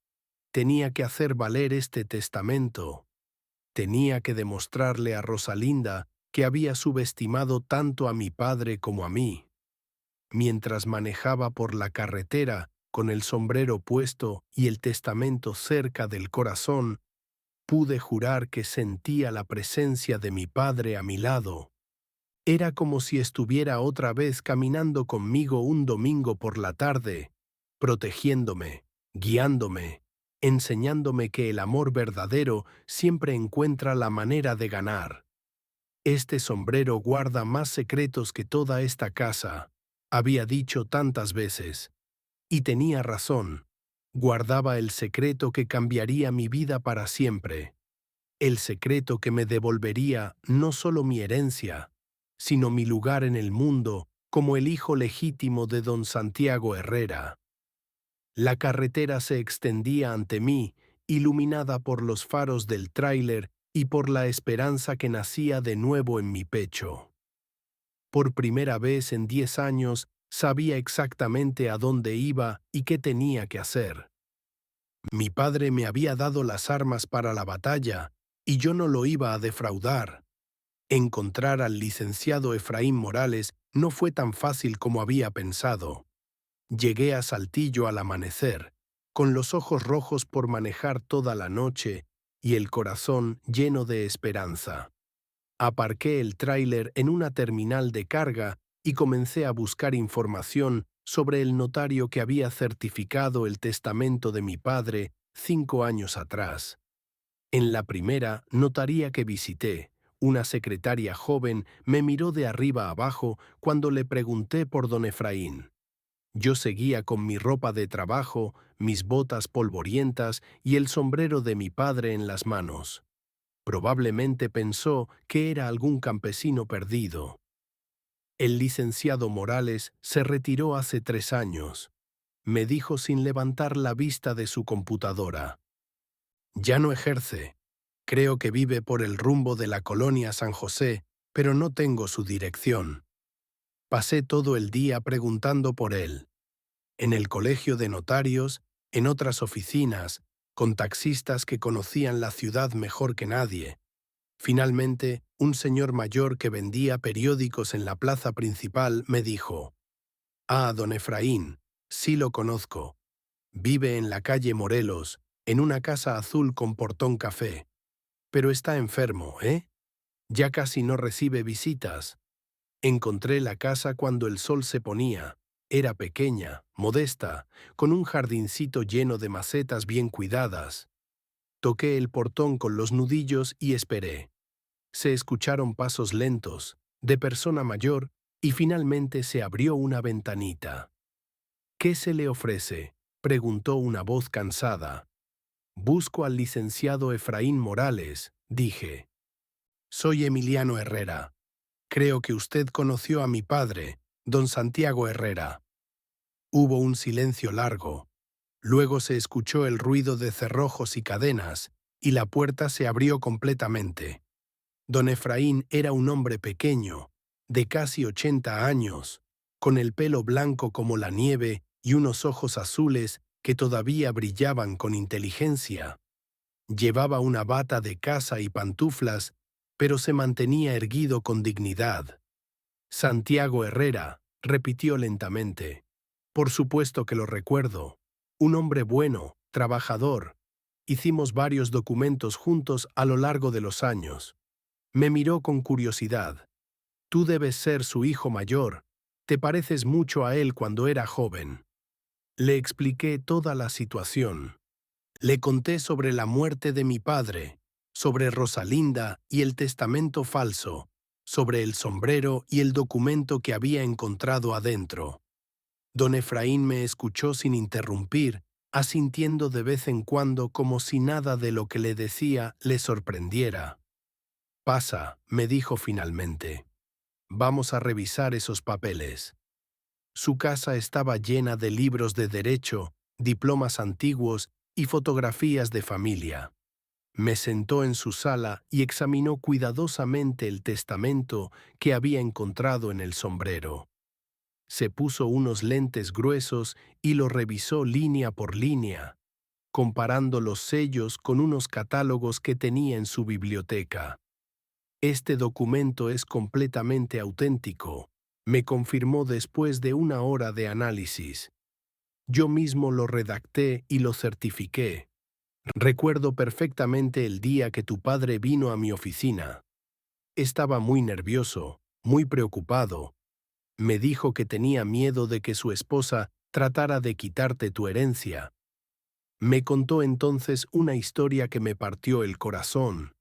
Tenía que hacer valer este testamento. Tenía que demostrarle a Rosalinda que había subestimado tanto a mi padre como a mí. Mientras manejaba por la carretera, con el sombrero puesto y el testamento cerca del corazón, pude jurar que sentía la presencia de mi padre a mi lado. Era como si estuviera otra vez caminando conmigo un domingo por la tarde, protegiéndome, guiándome, enseñándome que el amor verdadero siempre encuentra la manera de ganar. Este sombrero guarda más secretos que toda esta casa, había dicho tantas veces. Y tenía razón. Guardaba el secreto que cambiaría mi vida para siempre. El secreto que me devolvería no solo mi herencia, sino mi lugar en el mundo como el hijo legítimo de don Santiago Herrera. La carretera se extendía ante mí, iluminada por los faros del tráiler y por la esperanza que nacía de nuevo en mi pecho. Por primera vez en 10 años sabía exactamente a dónde iba y qué tenía que hacer. Mi padre me había dado las armas para la batalla y yo no lo iba a defraudar. Encontrar al licenciado Efraín Morales no fue tan fácil como había pensado. Llegué a Saltillo al amanecer, con los ojos rojos por manejar toda la noche y el corazón lleno de esperanza. Aparqué el tráiler en una terminal de carga y comencé a buscar información sobre el notario que había certificado el testamento de mi padre 5 años atrás. En la primera notaría que visité, una secretaria joven me miró de arriba abajo cuando le pregunté por don Efraín. Yo seguía con mi ropa de trabajo, mis botas polvorientas y el sombrero de mi padre en las manos. Probablemente pensó que era algún campesino perdido. El licenciado Morales se retiró hace 3 años. Me dijo sin levantar la vista de su computadora. Ya no ejerce. Creo que vive por el rumbo de la colonia San José, pero no tengo su dirección. Pasé todo el día preguntando por él. En el colegio de notarios, en otras oficinas, con taxistas que conocían la ciudad mejor que nadie. Finalmente, un señor mayor que vendía periódicos en la plaza principal me dijo: «Ah, don Efraín, sí lo conozco. Vive en la calle Morelos, en una casa azul con portón café. Pero está enfermo, ¿eh? Ya casi no recibe visitas. Encontré la casa cuando el sol se ponía. Era pequeña, modesta, con un jardincito lleno de macetas bien cuidadas. Toqué el portón con los nudillos y esperé. Se escucharon pasos lentos, de persona mayor, y finalmente se abrió una ventanita. «¿Qué se le ofrece?», preguntó una voz cansada. «Busco al licenciado Efraín Morales», dije. «Soy Emiliano Herrera. Creo que usted conoció a mi padre, don Santiago Herrera». Hubo un silencio largo. Luego se escuchó el ruido de cerrojos y cadenas, y la puerta se abrió completamente. Don Efraín era un hombre pequeño, de casi 80 años, con el pelo blanco como la nieve y unos ojos azules que todavía brillaban con inteligencia. Llevaba una bata de casa y pantuflas, pero se mantenía erguido con dignidad. «Santiago Herrera», repitió lentamente. «Por supuesto que lo recuerdo. Un hombre bueno, trabajador. Hicimos varios documentos juntos a lo largo de los años». Me miró con curiosidad. «Tú debes ser su hijo mayor. Te pareces mucho a él cuando era joven». Le expliqué toda la situación. Le conté sobre la muerte de mi padre, sobre Rosalinda y el testamento falso, sobre el sombrero y el documento que había encontrado adentro. Don Efraín me escuchó sin interrumpir, asintiendo de vez en cuando como si nada de lo que le decía le sorprendiera. «Pasa», me dijo finalmente. «Vamos a revisar esos papeles». Su casa estaba llena de libros de derecho, diplomas antiguos y fotografías de familia. Me sentó en su sala y examinó cuidadosamente el testamento que había encontrado en el sombrero. Se puso unos lentes gruesos y lo revisó línea por línea, comparando los sellos con unos catálogos que tenía en su biblioteca. «Este documento es completamente auténtico», me confirmó después de una hora de análisis. «Yo mismo lo redacté y lo certifiqué. Recuerdo perfectamente el día que tu padre vino a mi oficina. Estaba muy nervioso, muy preocupado. Me dijo que tenía miedo de que su esposa tratara de quitarte tu herencia. Me contó entonces una historia que me partió el corazón.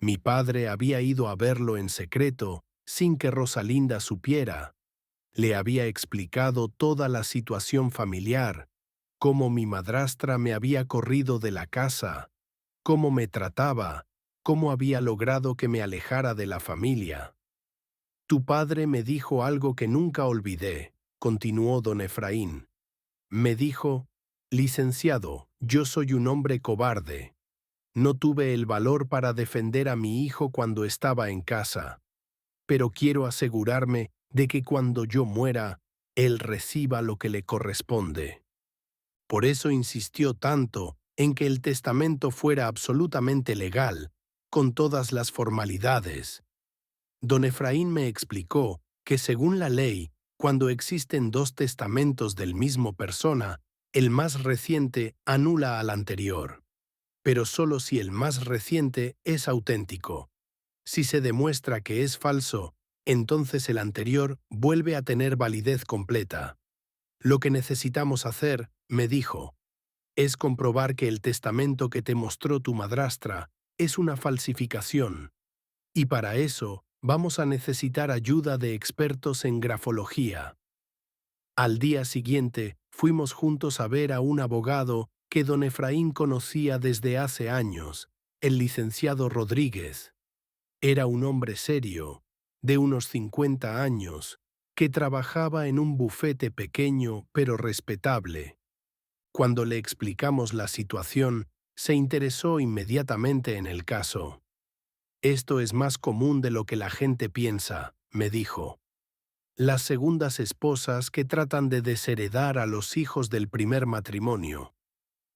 Mi padre había ido a verlo en secreto, sin que Rosalinda supiera. Le había explicado toda la situación familiar, cómo mi madrastra me había corrido de la casa, cómo me trataba, cómo había logrado que me alejara de la familia. «Tu padre me dijo algo que nunca olvidé», continuó don Efraín. Me dijo: «Licenciado, yo soy un hombre cobarde. No tuve el valor para defender a mi hijo cuando estaba en casa, pero quiero asegurarme de que cuando yo muera, él reciba lo que le corresponde». Por eso insistió tanto en que el testamento fuera absolutamente legal, con todas las formalidades. Don Efraín me explicó que según la ley, cuando existen dos testamentos del mismo persona, el más reciente anula al anterior, pero solo si el más reciente es auténtico. Si se demuestra que es falso, entonces el anterior vuelve a tener validez completa. «Lo que necesitamos hacer», me dijo, «es comprobar que el testamento que te mostró tu madrastra es una falsificación, y para eso vamos a necesitar ayuda de expertos en grafología». Al día siguiente fuimos juntos a ver a un abogado que don Efraín conocía desde hace años, el licenciado Rodríguez. Era un hombre serio, de unos 50 años, que trabajaba en un bufete pequeño pero respetable. Cuando le explicamos la situación, se interesó inmediatamente en el caso. «Esto es más común de lo que la gente piensa», me dijo. «Las segundas esposas que tratan de desheredar a los hijos del primer matrimonio.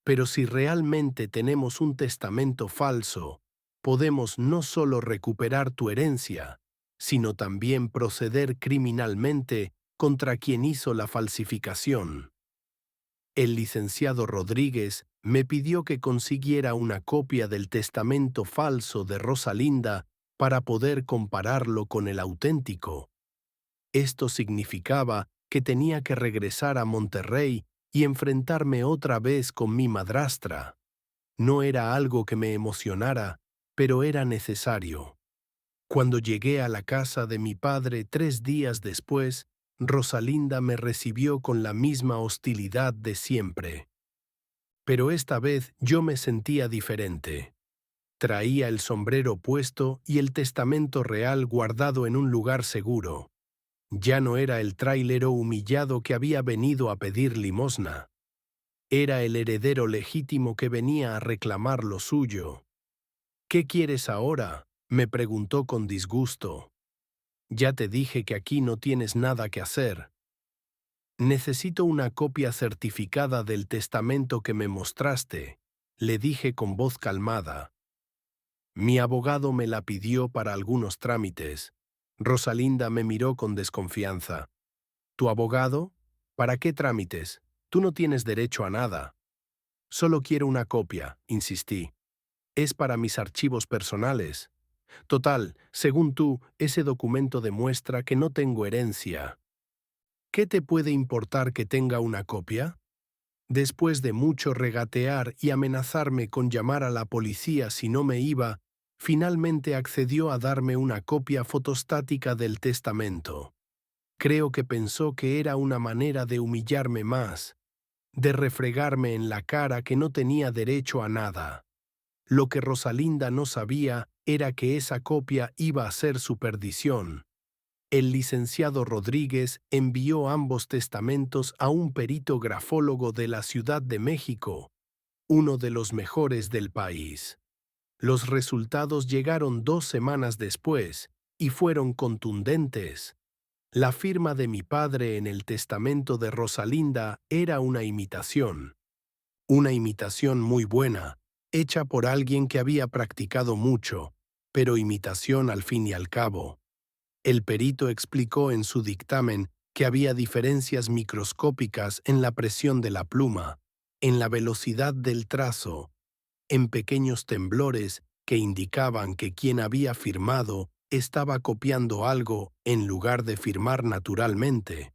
Pero si realmente tenemos un testamento falso, podemos no solo recuperar tu herencia, sino también proceder criminalmente contra quien hizo la falsificación». El licenciado Rodríguez me pidió que consiguiera una copia del testamento falso de Rosalinda para poder compararlo con el auténtico. Esto significaba que tenía que regresar a Monterrey y enfrentarme otra vez con mi madrastra. No era algo que me emocionara, pero era necesario. Cuando llegué a la casa de mi padre 3 días después, Rosalinda me recibió con la misma hostilidad de siempre. Pero esta vez yo me sentía diferente. Traía el sombrero puesto y el testamento real guardado en un lugar seguro. Ya no era el tráilero humillado que había venido a pedir limosna. Era el heredero legítimo que venía a reclamar lo suyo. «¿Qué quieres ahora?», me preguntó con disgusto. «Ya te dije que aquí no tienes nada que hacer». «Necesito una copia certificada del testamento que me mostraste», le dije con voz calmada. «Mi abogado me la pidió para algunos trámites». Rosalinda me miró con desconfianza. «¿Tu abogado? ¿Para qué trámites? Tú no tienes derecho a nada». «Solo quiero una copia», insistí. «Es para mis archivos personales. Total, según tú, ese documento demuestra que no tengo herencia. ¿Qué te puede importar que tenga una copia?». Después de mucho regatear y amenazarme con llamar a la policía si no me iba, finalmente accedió a darme una copia fotostática del testamento. Creo que pensó que era una manera de humillarme más, de refregarme en la cara que no tenía derecho a nada. Lo que Rosalinda no sabía era que esa copia iba a ser su perdición. El licenciado Rodríguez envió ambos testamentos a un perito grafólogo de la Ciudad de México, uno de los mejores del país. Los resultados llegaron 2 semanas después y fueron contundentes. La firma de mi padre en el testamento de Rosalinda era una imitación muy buena, hecha por alguien que había practicado mucho, pero imitación al fin y al cabo. El perito explicó en su dictamen que había diferencias microscópicas en la presión de la pluma, en la velocidad del trazo, en pequeños temblores que indicaban que quien había firmado estaba copiando algo en lugar de firmar naturalmente.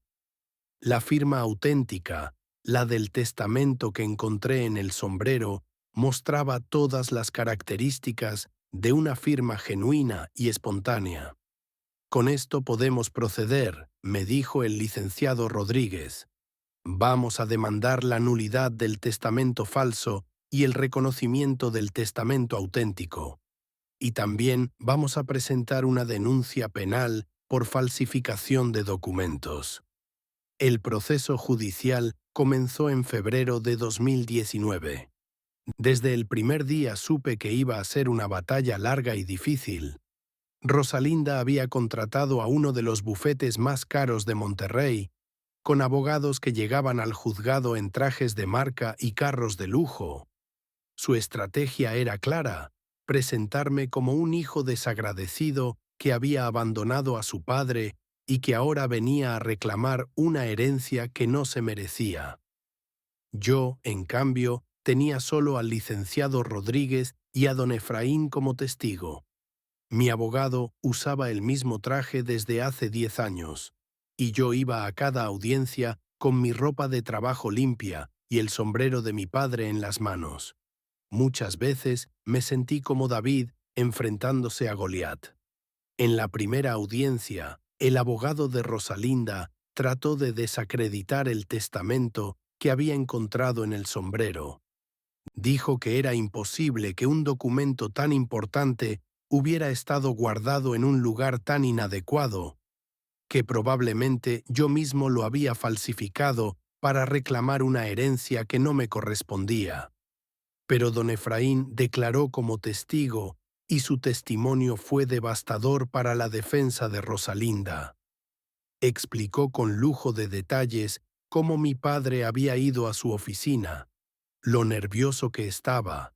La firma auténtica, la del testamento que encontré en el sombrero, mostraba todas las características de una firma genuina y espontánea. «Con esto podemos proceder», me dijo el licenciado Rodríguez. «Vamos a demandar la nulidad del testamento falso y el reconocimiento del testamento auténtico. Y también vamos a presentar una denuncia penal por falsificación de documentos». El proceso judicial comenzó en febrero de 2019. Desde el primer día supe que iba a ser una batalla larga y difícil. Rosalinda había contratado a uno de los bufetes más caros de Monterrey, con abogados que llegaban al juzgado en trajes de marca y carros de lujo. Su estrategia era clara: presentarme como un hijo desagradecido que había abandonado a su padre y que ahora venía a reclamar una herencia que no se merecía. Yo, en cambio, tenía solo al licenciado Rodríguez y a don Efraín como testigo. Mi abogado usaba el mismo traje desde hace 10 años, y yo iba a cada audiencia con mi ropa de trabajo limpia y el sombrero de mi padre en las manos. Muchas veces me sentí como David enfrentándose a Goliat. En la primera audiencia, el abogado de Rosalinda trató de desacreditar el testamento que había encontrado en el sombrero. Dijo que era imposible que un documento tan importante hubiera estado guardado en un lugar tan inadecuado, que probablemente yo mismo lo había falsificado para reclamar una herencia que no me correspondía. Pero don Efraín declaró como testigo y su testimonio fue devastador para la defensa de Rosalinda. Explicó con lujo de detalles cómo mi padre había ido a su oficina, lo nervioso que estaba,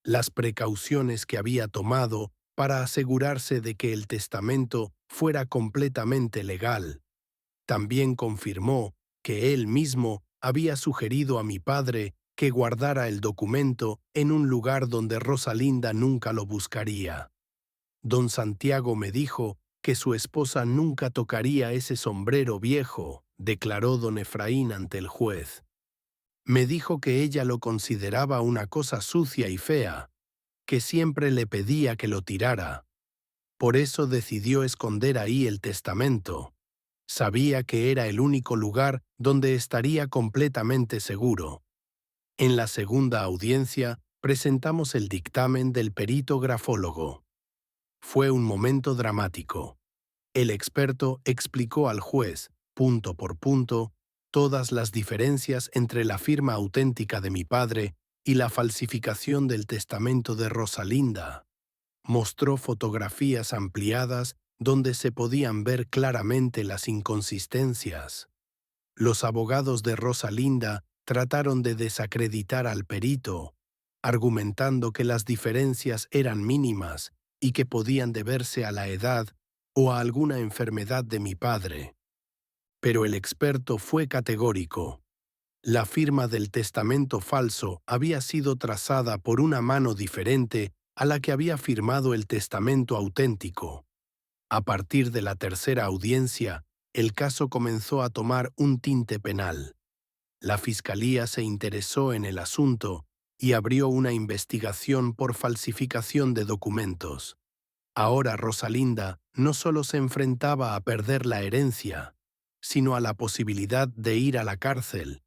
las precauciones que había tomado para asegurarse de que el testamento fuera completamente legal. También confirmó que él mismo había sugerido a mi padre que guardara el documento en un lugar donde Rosalinda nunca lo buscaría. Don Santiago me dijo que su esposa nunca tocaría ese sombrero viejo, declaró don Efraín ante el juez. Me dijo que ella lo consideraba una cosa sucia y fea, que siempre le pedía que lo tirara. Por eso decidió esconder ahí el testamento. Sabía que era el único lugar donde estaría completamente seguro. En la segunda audiencia presentamos el dictamen del perito grafólogo. Fue un momento dramático. El experto explicó al juez, punto por punto, todas las diferencias entre la firma auténtica de mi padre y la falsificación del testamento de Rosalinda. Mostró fotografías ampliadas donde se podían ver claramente las inconsistencias. Los abogados de Rosalinda trataron de desacreditar al perito, argumentando que las diferencias eran mínimas y que podían deberse a la edad o a alguna enfermedad de mi padre. Pero el experto fue categórico. La firma del testamento falso había sido trazada por una mano diferente a la que había firmado el testamento auténtico. A partir de la tercera audiencia, el caso comenzó a tomar un tinte penal. La Fiscalía se interesó en el asunto y abrió una investigación por falsificación de documentos. Ahora Rosalinda no solo se enfrentaba a perder la herencia, sino a la posibilidad de ir a la cárcel.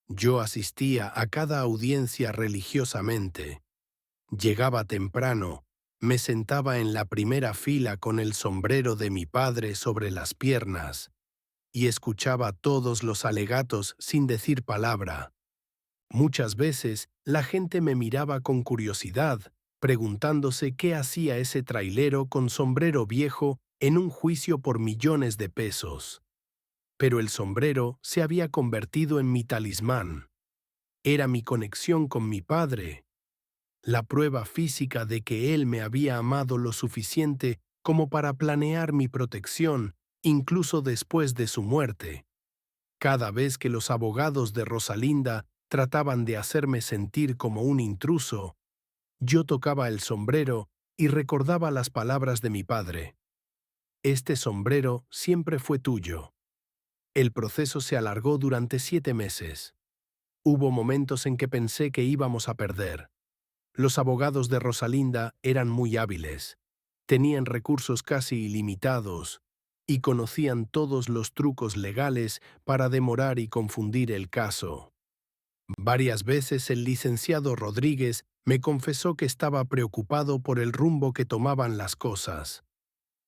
Yo asistía a cada audiencia religiosamente. Llegaba temprano, me sentaba en la primera fila con el sombrero de mi padre sobre las piernas y escuchaba todos los alegatos sin decir palabra. Muchas veces la gente me miraba con curiosidad, preguntándose qué hacía ese trailero con sombrero viejo en un juicio por millones de pesos. Pero el sombrero se había convertido en mi talismán. Era mi conexión con mi padre, la prueba física de que él me había amado lo suficiente como para planear mi protección, incluso después de su muerte. Cada vez que los abogados de Rosalinda trataban de hacerme sentir como un intruso, yo tocaba el sombrero y recordaba las palabras de mi padre. Este sombrero siempre fue tuyo. El proceso se alargó durante 7 meses. Hubo momentos en que pensé que íbamos a perder. Los abogados de Rosalinda eran muy hábiles, tenían recursos casi ilimitados y conocían todos los trucos legales para demorar y confundir el caso. Varias veces el licenciado Rodríguez me confesó que estaba preocupado por el rumbo que tomaban las cosas.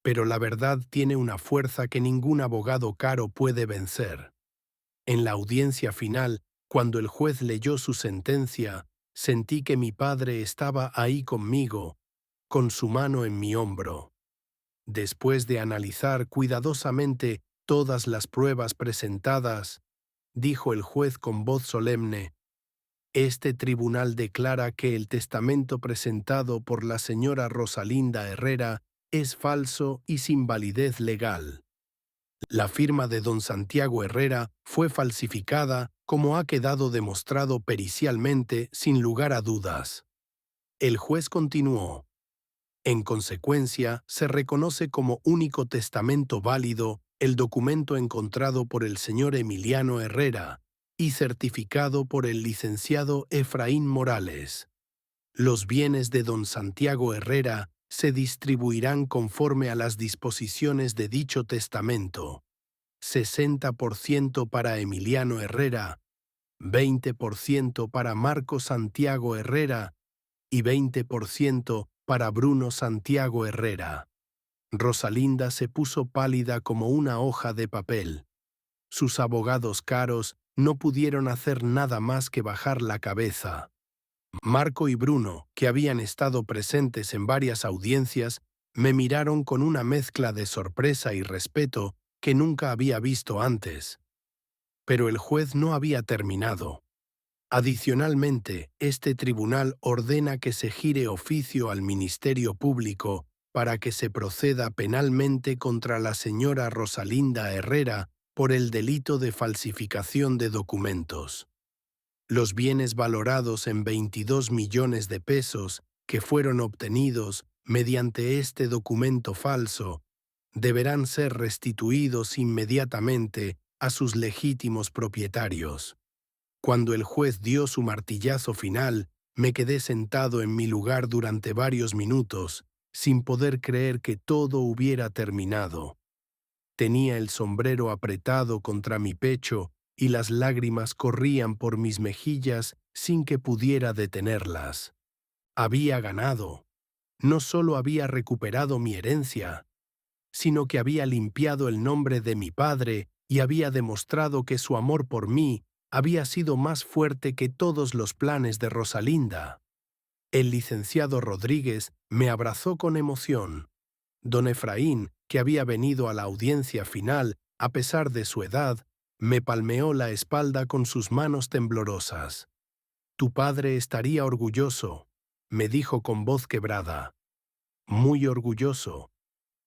Pero la verdad tiene una fuerza que ningún abogado caro puede vencer. En la audiencia final, cuando el juez leyó su sentencia, sentí que mi padre estaba ahí conmigo, con su mano en mi hombro. Después de analizar cuidadosamente todas las pruebas presentadas, dijo el juez con voz solemne: «Este tribunal declara que el testamento presentado por la señora Rosalinda Herrera es falso y sin validez legal. La firma de don Santiago Herrera fue falsificada, como ha quedado demostrado pericialmente sin lugar a dudas». El juez continuó: «En consecuencia, se reconoce como único testamento válido el documento encontrado por el señor Emiliano Herrera y certificado por el licenciado Efraín Morales. Los bienes de don Santiago Herrera se distribuirán conforme a las disposiciones de dicho testamento: 60% para Emiliano Herrera, 20% para Marco Santiago Herrera y 20% para Bruno Santiago Herrera». Rosalinda se puso pálida como una hoja de papel. Sus abogados caros no pudieron hacer nada más que bajar la cabeza. Marco y Bruno, que habían estado presentes en varias audiencias, me miraron con una mezcla de sorpresa y respeto que nunca había visto antes. Pero el juez no había terminado. Adicionalmente, este tribunal ordena que se gire oficio al Ministerio Público para que se proceda penalmente contra la señora Rosalinda Herrera por el delito de falsificación de documentos. Los bienes valorados en 22 millones de pesos que fueron obtenidos mediante este documento falso deberán ser restituidos inmediatamente a sus legítimos propietarios. Cuando el juez dio su martillazo final, me quedé sentado en mi lugar durante varios minutos, sin poder creer que todo hubiera terminado. Tenía el sombrero apretado contra mi pecho y las lágrimas corrían por mis mejillas sin que pudiera detenerlas. Había ganado. No solo había recuperado mi herencia, sino que había limpiado el nombre de mi padre y había demostrado que su amor por mí había sido más fuerte que todos los planes de Rosalinda. El licenciado Rodríguez me abrazó con emoción. Don Efraín, que había venido a la audiencia final a pesar de su edad, me palmeó la espalda con sus manos temblorosas. «Tu padre estaría orgulloso», me dijo con voz quebrada. «Muy orgulloso».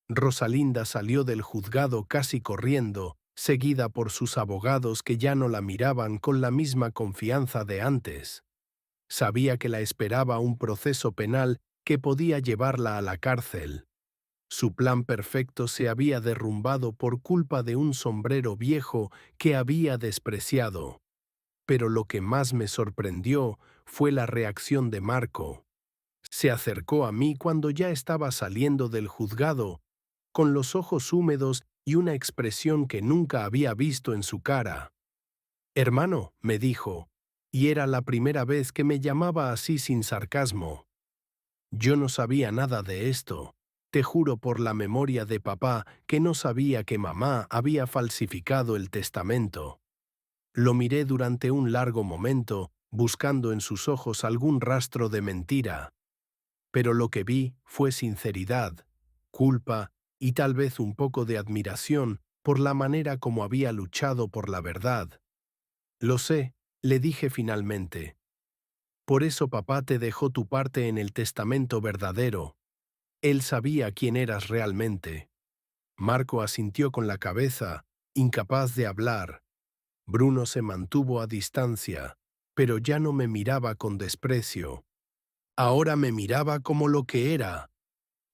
Rosalinda salió del juzgado casi corriendo, seguida por sus abogados que ya no la miraban con la misma confianza de antes. Sabía que la esperaba un proceso penal que podía llevarla a la cárcel. Su plan perfecto se había derrumbado por culpa de un sombrero viejo que había despreciado. Pero lo que más me sorprendió fue la reacción de Marco. Se acercó a mí cuando ya estaba saliendo del juzgado, con los ojos húmedos y una expresión que nunca había visto en su cara. «Hermano», me dijo, y era la primera vez que me llamaba así sin sarcasmo. Yo no sabía nada de esto. Te juro por la memoria de papá que no sabía que mamá había falsificado el testamento. Lo miré durante un largo momento, buscando en sus ojos algún rastro de mentira. Pero lo que vi fue sinceridad, culpa y tal vez un poco de admiración por la manera como había luchado por la verdad. «Lo sé», le dije finalmente. «Por eso papá te dejó tu parte en el testamento verdadero. Él sabía quién eras realmente». Marco asintió con la cabeza, incapaz de hablar. Bruno se mantuvo a distancia, pero ya no me miraba con desprecio. Ahora me miraba como lo que era,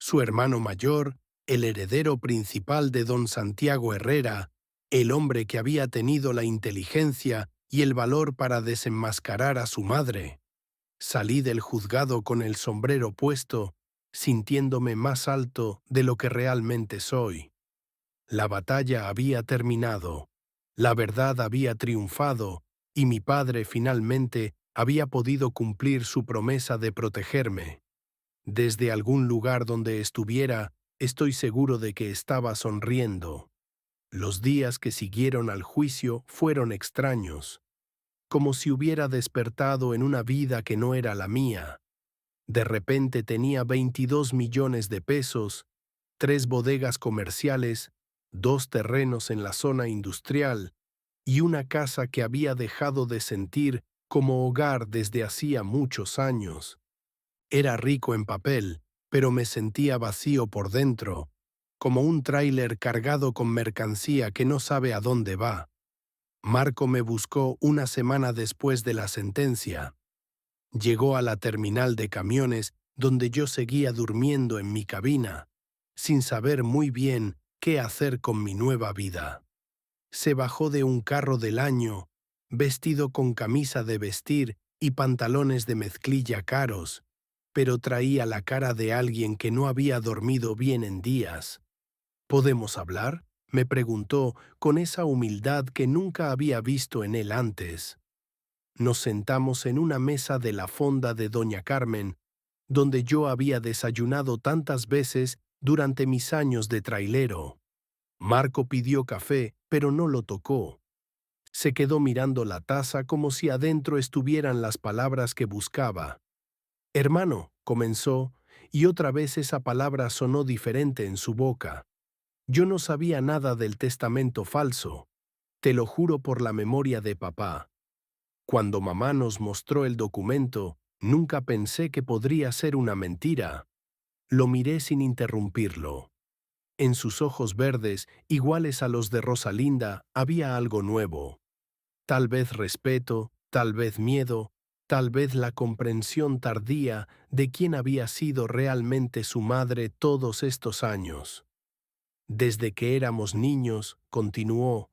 su hermano mayor, el heredero principal de don Santiago Herrera, el hombre que había tenido la inteligencia y el valor para desenmascarar a su madre. Salí del juzgado con el sombrero puesto, sintiéndome más alto de lo que realmente soy. La batalla había terminado, la verdad había triunfado y mi padre finalmente había podido cumplir su promesa de protegerme. Desde algún lugar donde estuviera, estoy seguro de que estaba sonriendo. Los días que siguieron al juicio fueron extraños, como si hubiera despertado en una vida que no era la mía. De repente tenía 22 millones de pesos, 3 bodegas comerciales, 2 terrenos en la zona industrial y una casa que había dejado de sentir como hogar desde hacía muchos años. Era rico en papel, pero me sentía vacío por dentro, como un tráiler cargado con mercancía que no sabe a dónde va. Marco me buscó una semana después de la sentencia. Llegó a la terminal de camiones donde yo seguía durmiendo en mi cabina, sin saber muy bien qué hacer con mi nueva vida. Se bajó de un carro del año, vestido con camisa de vestir y pantalones de mezclilla caros, pero traía la cara de alguien que no había dormido bien en días. «¿Podemos hablar?», me preguntó con esa humildad que nunca había visto en él antes. Nos sentamos en una mesa de la fonda de Doña Carmen, donde yo había desayunado tantas veces durante mis años de trailero. Marco pidió café, pero no lo tocó. Se quedó mirando la taza como si adentro estuvieran las palabras que buscaba. «Hermano», comenzó, y otra vez esa palabra sonó diferente en su boca. Yo no sabía nada del testamento falso. Te lo juro por la memoria de papá. Cuando mamá nos mostró el documento, nunca pensé que podría ser una mentira. Lo miré sin interrumpirlo. En sus ojos verdes, iguales a los de Rosalinda, había algo nuevo. Tal vez respeto, tal vez miedo, tal vez la comprensión tardía de quién había sido realmente su madre todos estos años. Desde que éramos niños, continuó,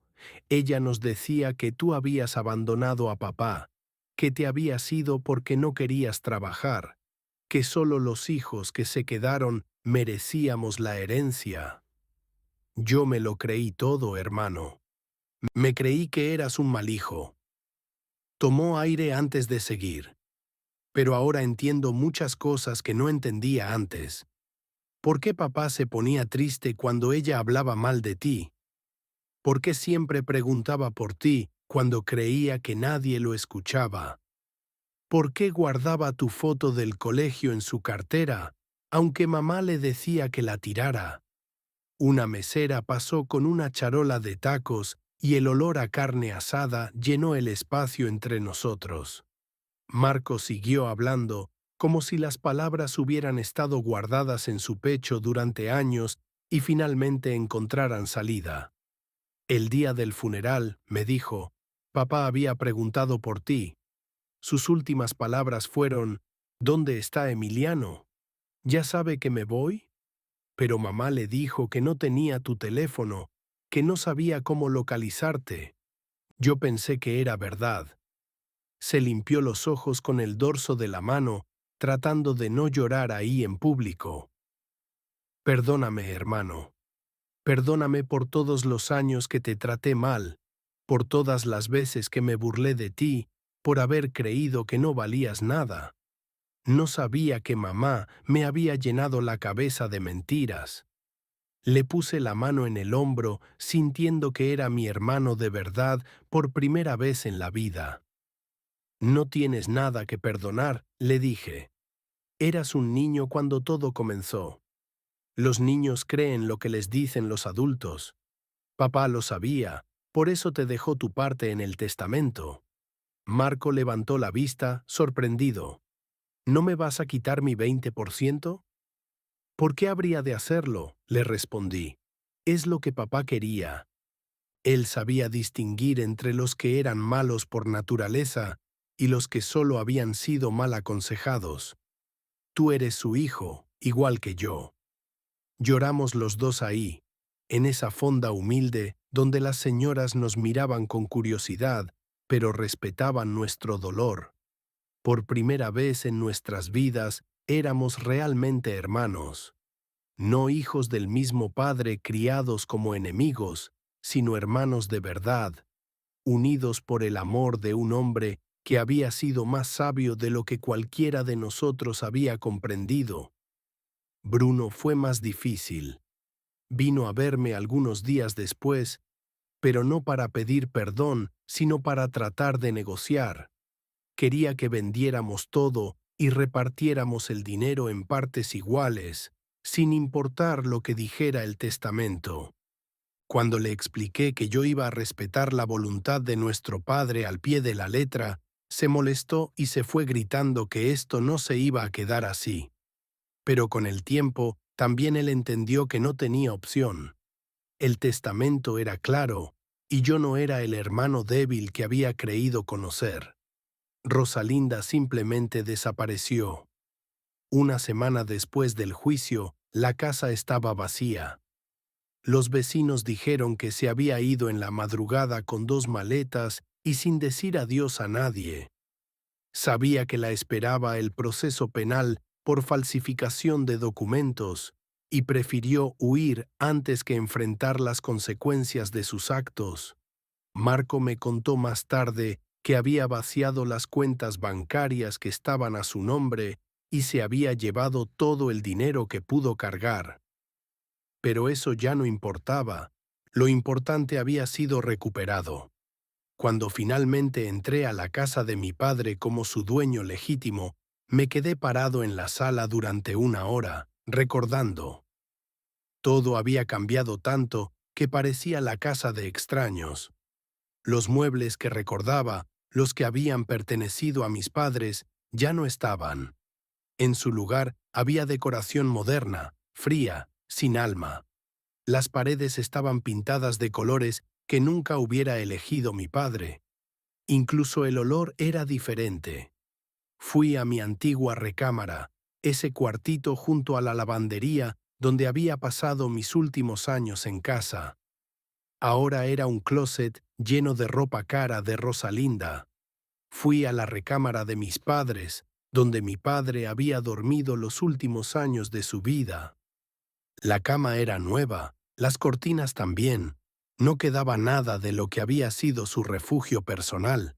ella nos decía que tú habías abandonado a papá, que te habías ido porque no querías trabajar, que solo los hijos que se quedaron merecíamos la herencia. Yo me lo creí todo, hermano. Me creí que eras un mal hijo. Tomó aire antes de seguir. Pero ahora entiendo muchas cosas que no entendía antes. ¿Por qué papá se ponía triste cuando ella hablaba mal de ti? ¿Por qué siempre preguntaba por ti cuando creía que nadie lo escuchaba? ¿Por qué guardaba tu foto del colegio en su cartera, aunque mamá le decía que la tirara? Una mesera pasó con una charola de tacos y el olor a carne asada llenó el espacio entre nosotros. Marco siguió hablando, como si las palabras hubieran estado guardadas en su pecho durante años y finalmente encontraran salida. El día del funeral, me dijo, papá había preguntado por ti. Sus últimas palabras fueron, ¿dónde está Emiliano? ¿Ya sabe que me voy? Pero mamá le dijo que no tenía tu teléfono, que no sabía cómo localizarte. Yo pensé que era verdad. Se limpió los ojos con el dorso de la mano, tratando de no llorar ahí en público. Perdóname, hermano. Perdóname por todos los años que te traté mal, por todas las veces que me burlé de ti, por haber creído que no valías nada. No sabía que mamá me había llenado la cabeza de mentiras. Le puse la mano en el hombro, sintiendo que era mi hermano de verdad por primera vez en la vida. No tienes nada que perdonar, le dije. Eras un niño cuando todo comenzó. Los niños creen lo que les dicen los adultos. Papá lo sabía, por eso te dejó tu parte en el testamento. Marco levantó la vista, sorprendido. ¿No me vas a quitar mi 20%? ¿Por qué habría de hacerlo? Le respondí. Es lo que papá quería. Él sabía distinguir entre los que eran malos por naturaleza y los que solo habían sido mal aconsejados. Tú eres su hijo, igual que yo. Lloramos los dos ahí, en esa fonda humilde donde las señoras nos miraban con curiosidad, pero respetaban nuestro dolor. Por primera vez en nuestras vidas éramos realmente hermanos, no hijos del mismo padre criados como enemigos, sino hermanos de verdad, unidos por el amor de un hombre que había sido más sabio de lo que cualquiera de nosotros había comprendido. Bruno fue más difícil. Vino a verme algunos días después, pero no para pedir perdón, sino para tratar de negociar. Quería que vendiéramos todo y repartiéramos el dinero en partes iguales, sin importar lo que dijera el testamento. Cuando le expliqué que yo iba a respetar la voluntad de nuestro padre al pie de la letra, se molestó y se fue gritando que esto no se iba a quedar así. Pero con el tiempo, también él entendió que no tenía opción. El testamento era claro, y yo no era el hermano débil que había creído conocer. Rosalinda simplemente desapareció. Una semana después del juicio, la casa estaba vacía. Los vecinos dijeron que se había ido en la madrugada con 2 maletas y sin decir adiós a nadie. Sabía que la esperaba el proceso penal por falsificación de documentos y prefirió huir antes que enfrentar las consecuencias de sus actos. Marco me contó más tarde que había vaciado las cuentas bancarias que estaban a su nombre y se había llevado todo el dinero que pudo cargar. Pero eso ya no importaba. Lo importante había sido recuperado. Cuando finalmente entré a la casa de mi padre como su dueño legítimo, me quedé parado en la sala durante 1 hora, recordando. Todo había cambiado tanto que parecía la casa de extraños. Los muebles que recordaba, los que habían pertenecido a mis padres, ya no estaban. En su lugar había decoración moderna, fría, sin alma. Las paredes estaban pintadas de colores que nunca hubiera elegido mi padre. Incluso el olor era diferente. Fui a mi antigua recámara, ese cuartito junto a la lavandería donde había pasado mis últimos años en casa. Ahora era un closet lleno de ropa cara de Rosalinda. Fui a la recámara de mis padres, donde mi padre había dormido los últimos años de su vida. La cama era nueva, las cortinas también. No quedaba nada de lo que había sido su refugio personal.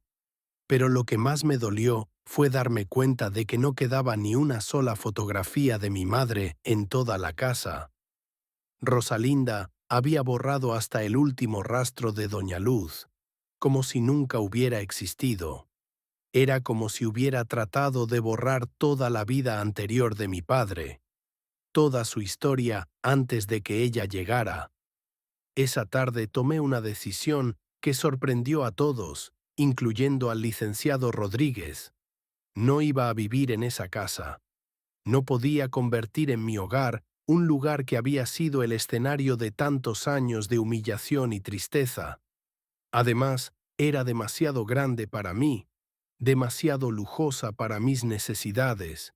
Pero lo que más me dolió fue darme cuenta de que no quedaba ni una sola fotografía de mi madre en toda la casa. Rosalinda había borrado hasta el último rastro de Doña Luz, como si nunca hubiera existido. Era como si hubiera tratado de borrar toda la vida anterior de mi padre, toda su historia antes de que ella llegara. Esa tarde tomé una decisión que sorprendió a todos, incluyendo al licenciado Rodríguez. No iba a vivir en esa casa. No podía convertir en mi hogar un lugar que había sido el escenario de tantos años de humillación y tristeza. Además, era demasiado grande para mí, demasiado lujosa para mis necesidades.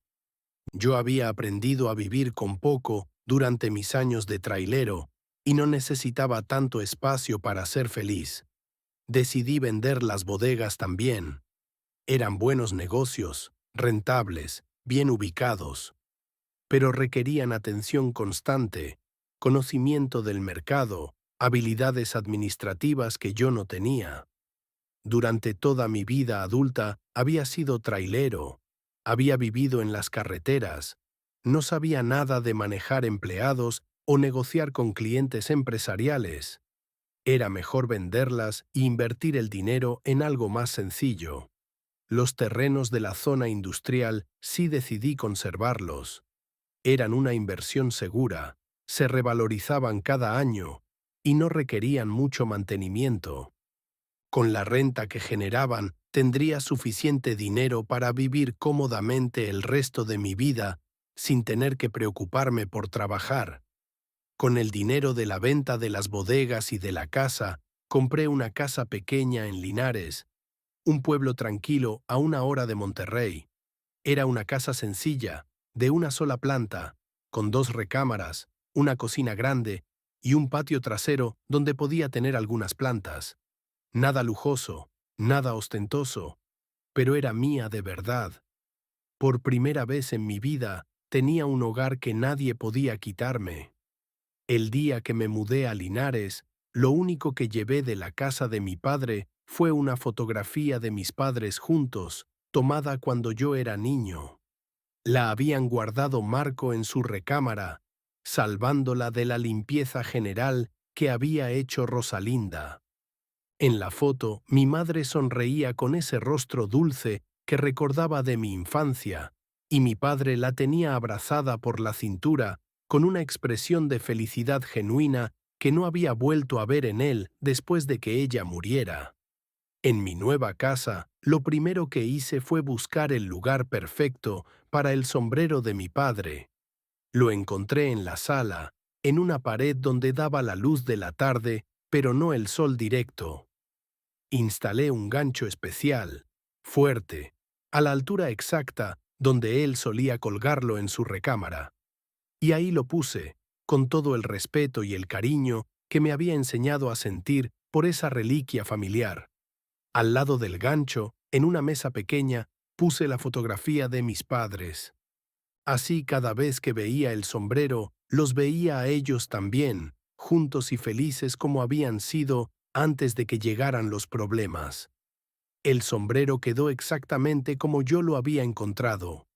Yo había aprendido a vivir con poco durante mis años de trailero y no necesitaba tanto espacio para ser feliz. Decidí vender las bodegas también. Eran buenos negocios, rentables, bien ubicados, pero requerían atención constante, conocimiento del mercado, habilidades administrativas que yo no tenía. Durante toda mi vida adulta había sido trailero, había vivido en las carreteras, no sabía nada de manejar empleados o negociar con clientes empresariales. Era mejor venderlas e invertir el dinero en algo más sencillo. Los terrenos de la zona industrial sí decidí conservarlos. Eran una inversión segura, se revalorizaban cada año y no requerían mucho mantenimiento. Con la renta que generaban, tendría suficiente dinero para vivir cómodamente el resto de mi vida sin tener que preocuparme por trabajar. Con el dinero de la venta de las bodegas y de la casa, compré una casa pequeña en Linares, un pueblo tranquilo a 1 hora de Monterrey. Era una casa sencilla, de una sola planta, con 2 recámaras, una cocina grande y un patio trasero donde podía tener algunas plantas. Nada lujoso, nada ostentoso, pero era mía de verdad. Por primera vez en mi vida tenía un hogar que nadie podía quitarme. El día que me mudé a Linares, lo único que llevé de la casa de mi padre fue una fotografía de mis padres juntos, tomada cuando yo era niño. La habían guardado Marco en su recámara, salvándola de la limpieza general que había hecho Rosalinda. En la foto, mi madre sonreía con ese rostro dulce que recordaba de mi infancia, y mi padre la tenía abrazada por la cintura con una expresión de felicidad genuina que no había vuelto a ver en él después de que ella muriera. En mi nueva casa, lo primero que hice fue buscar el lugar perfecto para el sombrero de mi padre. Lo encontré en la sala, en una pared donde daba la luz de la tarde, pero no el sol directo. Instalé un gancho especial, fuerte, a la altura exacta donde él solía colgarlo en su recámara. Y ahí lo puse, con todo el respeto y el cariño que me había enseñado a sentir por esa reliquia familiar. Al lado del gancho, en una mesa pequeña, puse la fotografía de mis padres. Así cada vez que veía el sombrero, los veía a ellos también, juntos y felices como habían sido antes de que llegaran los problemas. El sombrero quedó exactamente como yo lo había encontrado,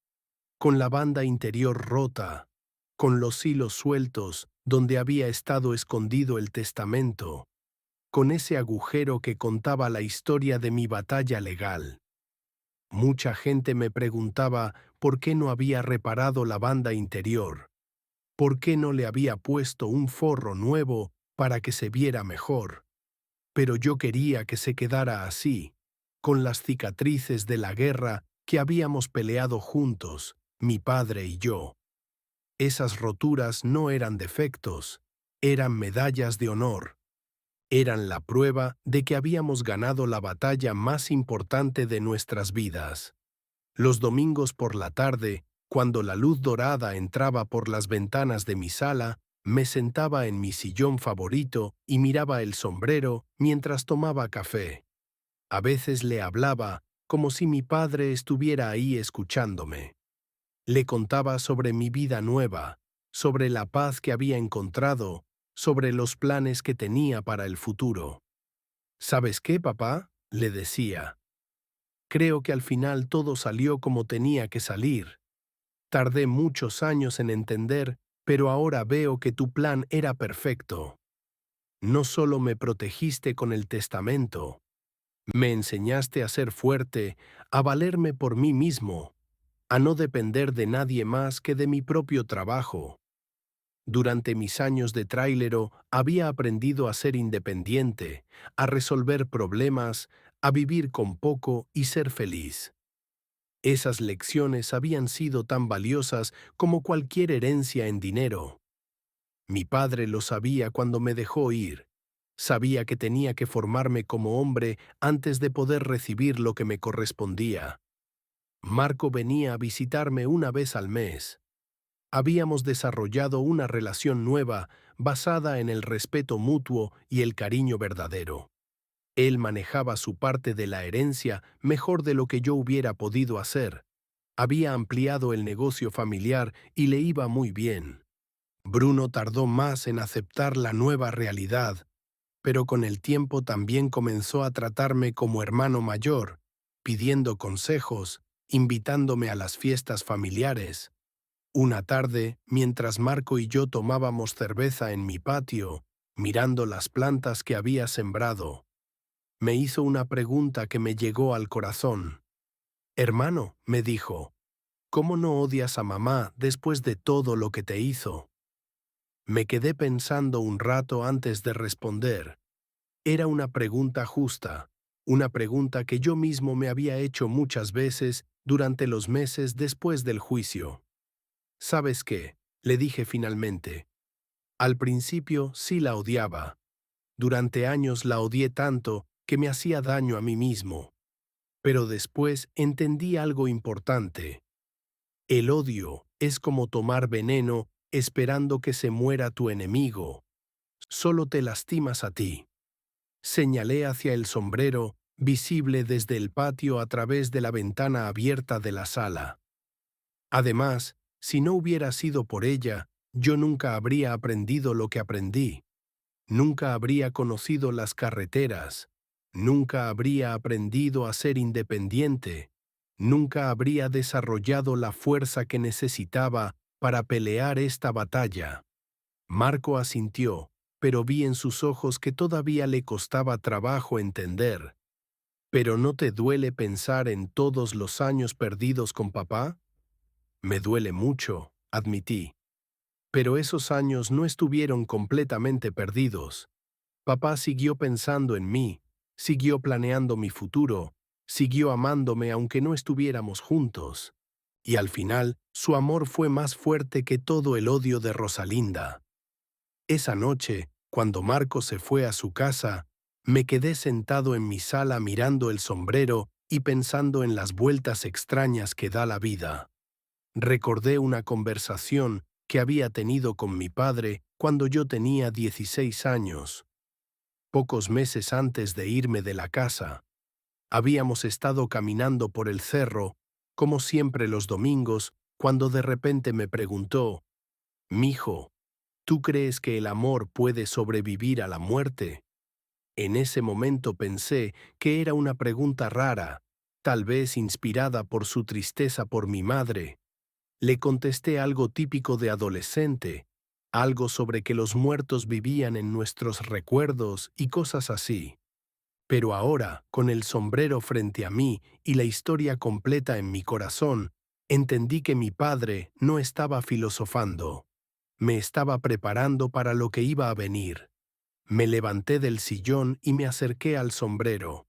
con la banda interior rota, con los hilos sueltos donde había estado escondido el testamento, con ese agujero que contaba la historia de mi batalla legal. Mucha gente me preguntaba por qué no había reparado la banda interior, por qué no le había puesto un forro nuevo para que se viera mejor. Pero yo quería que se quedara así, con las cicatrices de la guerra que habíamos peleado juntos, mi padre y yo. Esas roturas no eran defectos, Eran medallas de honor. Eran la prueba de que habíamos ganado la batalla más importante de nuestras vidas. Los domingos por la tarde, cuando la luz dorada entraba por las ventanas de mi sala, me sentaba en mi sillón favorito y miraba el sombrero mientras tomaba café. A veces le hablaba como si mi padre estuviera ahí escuchándome. Le contaba sobre mi vida nueva, sobre la paz que había encontrado, sobre los planes que tenía para el futuro. ¿Sabes qué, papá?, le decía. Creo que al final todo salió como tenía que salir. Tardé muchos años en entender, pero ahora veo que tu plan era perfecto. No solo me protegiste con el testamento, me enseñaste a ser fuerte, a valerme por mí mismo, a no depender de nadie más que de mi propio trabajo. Durante mis años de tráilero había aprendido a ser independiente, a resolver problemas, a vivir con poco y ser feliz. Esas lecciones habían sido tan valiosas como cualquier herencia en dinero. Mi padre lo sabía cuando me dejó ir. Sabía que tenía que formarme como hombre antes de poder recibir lo que me correspondía. Marco venía a visitarme una vez al mes. Habíamos desarrollado una relación nueva basada en el respeto mutuo y el cariño verdadero. Él manejaba su parte de la herencia mejor de lo que yo hubiera podido hacer. Había ampliado el negocio familiar y le iba muy bien. Bruno tardó más en aceptar la nueva realidad, pero con el tiempo también comenzó a tratarme como hermano mayor, pidiendo consejos, invitándome a las fiestas familiares. Una tarde, mientras Marco y yo tomábamos cerveza en mi patio, mirando las plantas que había sembrado, me hizo una pregunta que me llegó al corazón. «Hermano», me dijo, «¿cómo no odias a mamá después de todo lo que te hizo?». Me quedé pensando un rato antes de responder. Era una pregunta justa, una pregunta que yo mismo me había hecho muchas veces durante los meses después del juicio. «¿Sabes qué?», le dije finalmente. Al principio sí la odiaba. Durante años la odié tanto que me hacía daño a mí mismo. Pero después entendí algo importante. El odio es como tomar veneno esperando que se muera tu enemigo. Solo te lastimas a ti. Señalé hacia el sombrero, visible desde el patio a través de la ventana abierta de la sala. Además, si no hubiera sido por ella, yo nunca habría aprendido lo que aprendí. Nunca habría conocido las carreteras. Nunca habría aprendido a ser independiente. Nunca habría desarrollado la fuerza que necesitaba para pelear esta batalla. Marco asintió, pero vi en sus ojos que todavía le costaba trabajo entender. ¿Pero no te duele pensar en todos los años perdidos con papá? Me duele mucho, admití. Pero esos años no estuvieron completamente perdidos. Papá siguió pensando en mí, siguió planeando mi futuro, siguió amándome aunque no estuviéramos juntos. Y al final, su amor fue más fuerte que todo el odio de Rosalinda. Esa noche, cuando Marco se fue a su casa, me quedé sentado en mi sala mirando el sombrero y pensando en las vueltas extrañas que da la vida. Recordé una conversación que había tenido con mi padre cuando yo tenía 16 años. Pocos meses antes de irme de la casa, habíamos estado caminando por el cerro, como siempre los domingos, cuando de repente me preguntó, «Mijo, ¿tú crees que el amor puede sobrevivir a la muerte?». En ese momento pensé que era una pregunta rara, tal vez inspirada por su tristeza por mi madre. Le contesté algo típico de adolescente, algo sobre que los muertos vivían en nuestros recuerdos y cosas así. Pero ahora, con el sombrero frente a mí y la historia completa en mi corazón, entendí que mi padre no estaba filosofando. Me estaba preparando para lo que iba a venir. Me levanté del sillón y me acerqué al sombrero.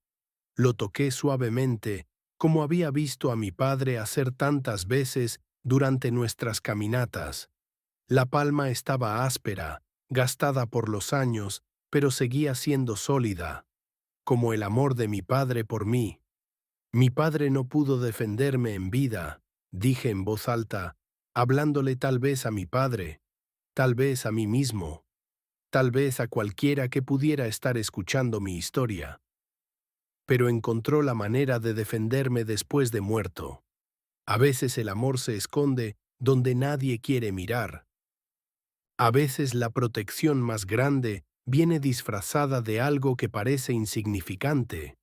Lo toqué suavemente, como había visto a mi padre hacer tantas veces durante nuestras caminatas. La palma estaba áspera, gastada por los años, pero seguía siendo sólida, como el amor de mi padre por mí. Mi padre no pudo defenderme en vida, dije en voz alta, hablándole tal vez a mi padre, tal vez a mí mismo, tal vez a cualquiera que pudiera estar escuchando mi historia. Pero encontró la manera de defenderme después de muerto. A veces el amor se esconde donde nadie quiere mirar. A veces la protección más grande viene disfrazada de algo que parece insignificante.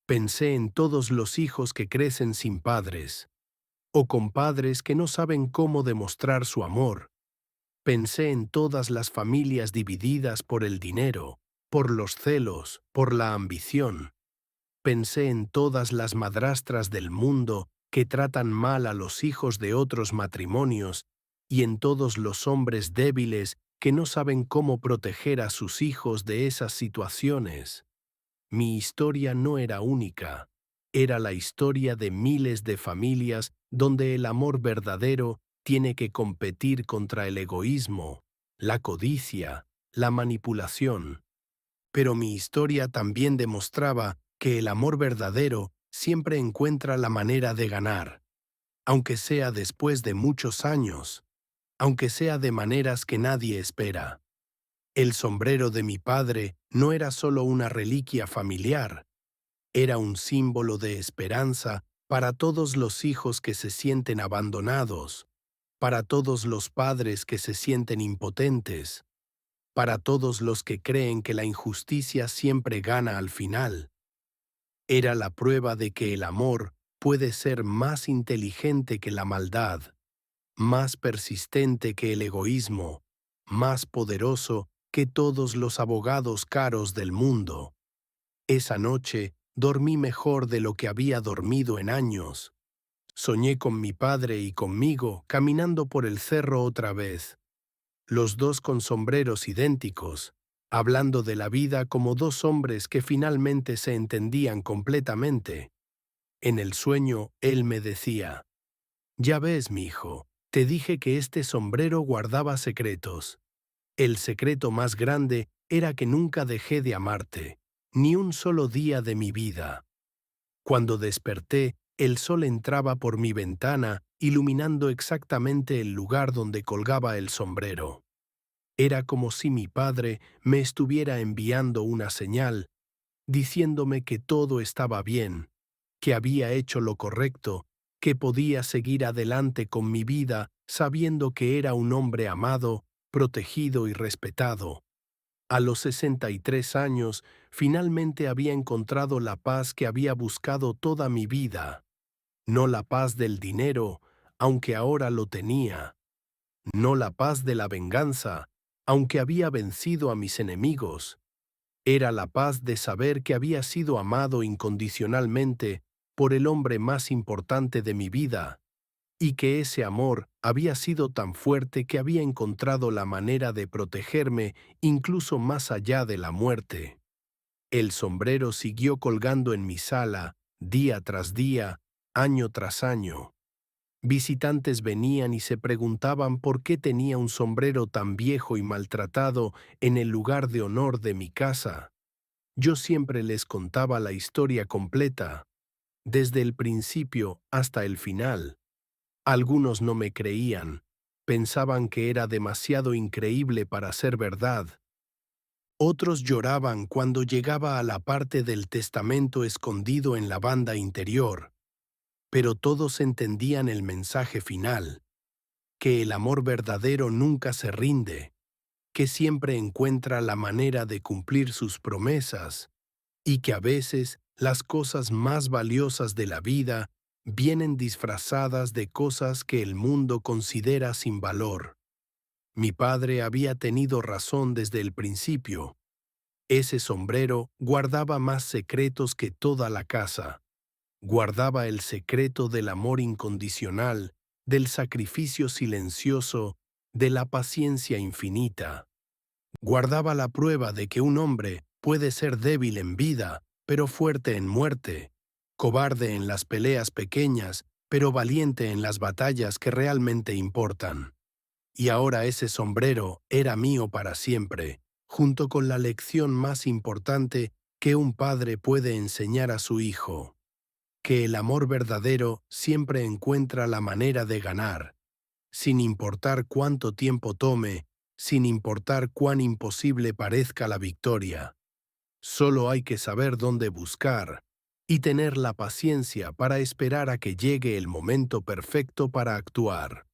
Pensé en todos los hijos que crecen sin padres, o con padres que no saben cómo demostrar su amor. Pensé en todas las familias divididas por el dinero, por los celos, por la ambición. Pensé en todas las madrastras del mundo que tratan mal a los hijos de otros matrimonios y en todos los hombres débiles que no saben cómo proteger a sus hijos de esas situaciones. Mi historia no era única, era la historia de miles de familias donde el amor verdadero tiene que competir contra el egoísmo, la codicia, la manipulación. Pero mi historia también demostraba que el amor verdadero siempre encuentra la manera de ganar, aunque sea después de muchos años, aunque sea de maneras que nadie espera. El sombrero de mi padre no era solo una reliquia familiar, era un símbolo de esperanza para todos los hijos que se sienten abandonados, para todos los padres que se sienten impotentes, para todos los que creen que la injusticia siempre gana al final. Era la prueba de que el amor puede ser más inteligente que la maldad, más persistente que el egoísmo, más poderoso que todos los abogados caros del mundo. Esa noche dormí mejor de lo que había dormido en años. Soñé con mi padre y conmigo caminando por el cerro otra vez, los dos con sombreros idénticos, hablando de la vida como dos hombres que finalmente se entendían completamente. En el sueño, él me decía, «Ya ves, mi hijo, te dije que este sombrero guardaba secretos. El secreto más grande era que nunca dejé de amarte, ni un solo día de mi vida». Cuando desperté, el sol entraba por mi ventana, iluminando exactamente el lugar donde colgaba el sombrero. Era como si mi padre me estuviera enviando una señal, diciéndome que todo estaba bien, que había hecho lo correcto, que podía seguir adelante con mi vida sabiendo que era un hombre amado, protegido y respetado. A los 63 años, finalmente había encontrado la paz que había buscado toda mi vida. No la paz del dinero, aunque ahora lo tenía. No la paz de la venganza, aunque había vencido a mis enemigos. Era la paz de saber que había sido amado incondicionalmente por el hombre más importante de mi vida, y que ese amor había sido tan fuerte que había encontrado la manera de protegerme incluso más allá de la muerte. El sombrero siguió colgando en mi sala, día tras día, año tras año. Visitantes venían y se preguntaban por qué tenía un sombrero tan viejo y maltratado en el lugar de honor de mi casa. Yo siempre les contaba la historia completa, desde el principio hasta el final. Algunos no me creían, pensaban que era demasiado increíble para ser verdad. Otros lloraban cuando llegaba a la parte del testamento escondido en la banda interior, pero todos entendían el mensaje final, que el amor verdadero nunca se rinde, que siempre encuentra la manera de cumplir sus promesas, y que a veces las cosas más valiosas de la vida vienen disfrazadas de cosas que el mundo considera sin valor. Mi padre había tenido razón desde el principio. Ese sombrero guardaba más secretos que toda la casa. Guardaba el secreto del amor incondicional, del sacrificio silencioso, de la paciencia infinita. Guardaba la prueba de que un hombre puede ser débil en vida, pero fuerte en muerte, cobarde en las peleas pequeñas, pero valiente en las batallas que realmente importan. y ahora ese sombrero era mío para siempre, junto con la lección más importante que un padre puede enseñar a su hijo, que el amor verdadero siempre encuentra la manera de ganar, sin importar cuánto tiempo tome, sin importar cuán imposible parezca la victoria. Solo hay que saber dónde buscar y tener la paciencia para esperar a que llegue el momento perfecto para actuar.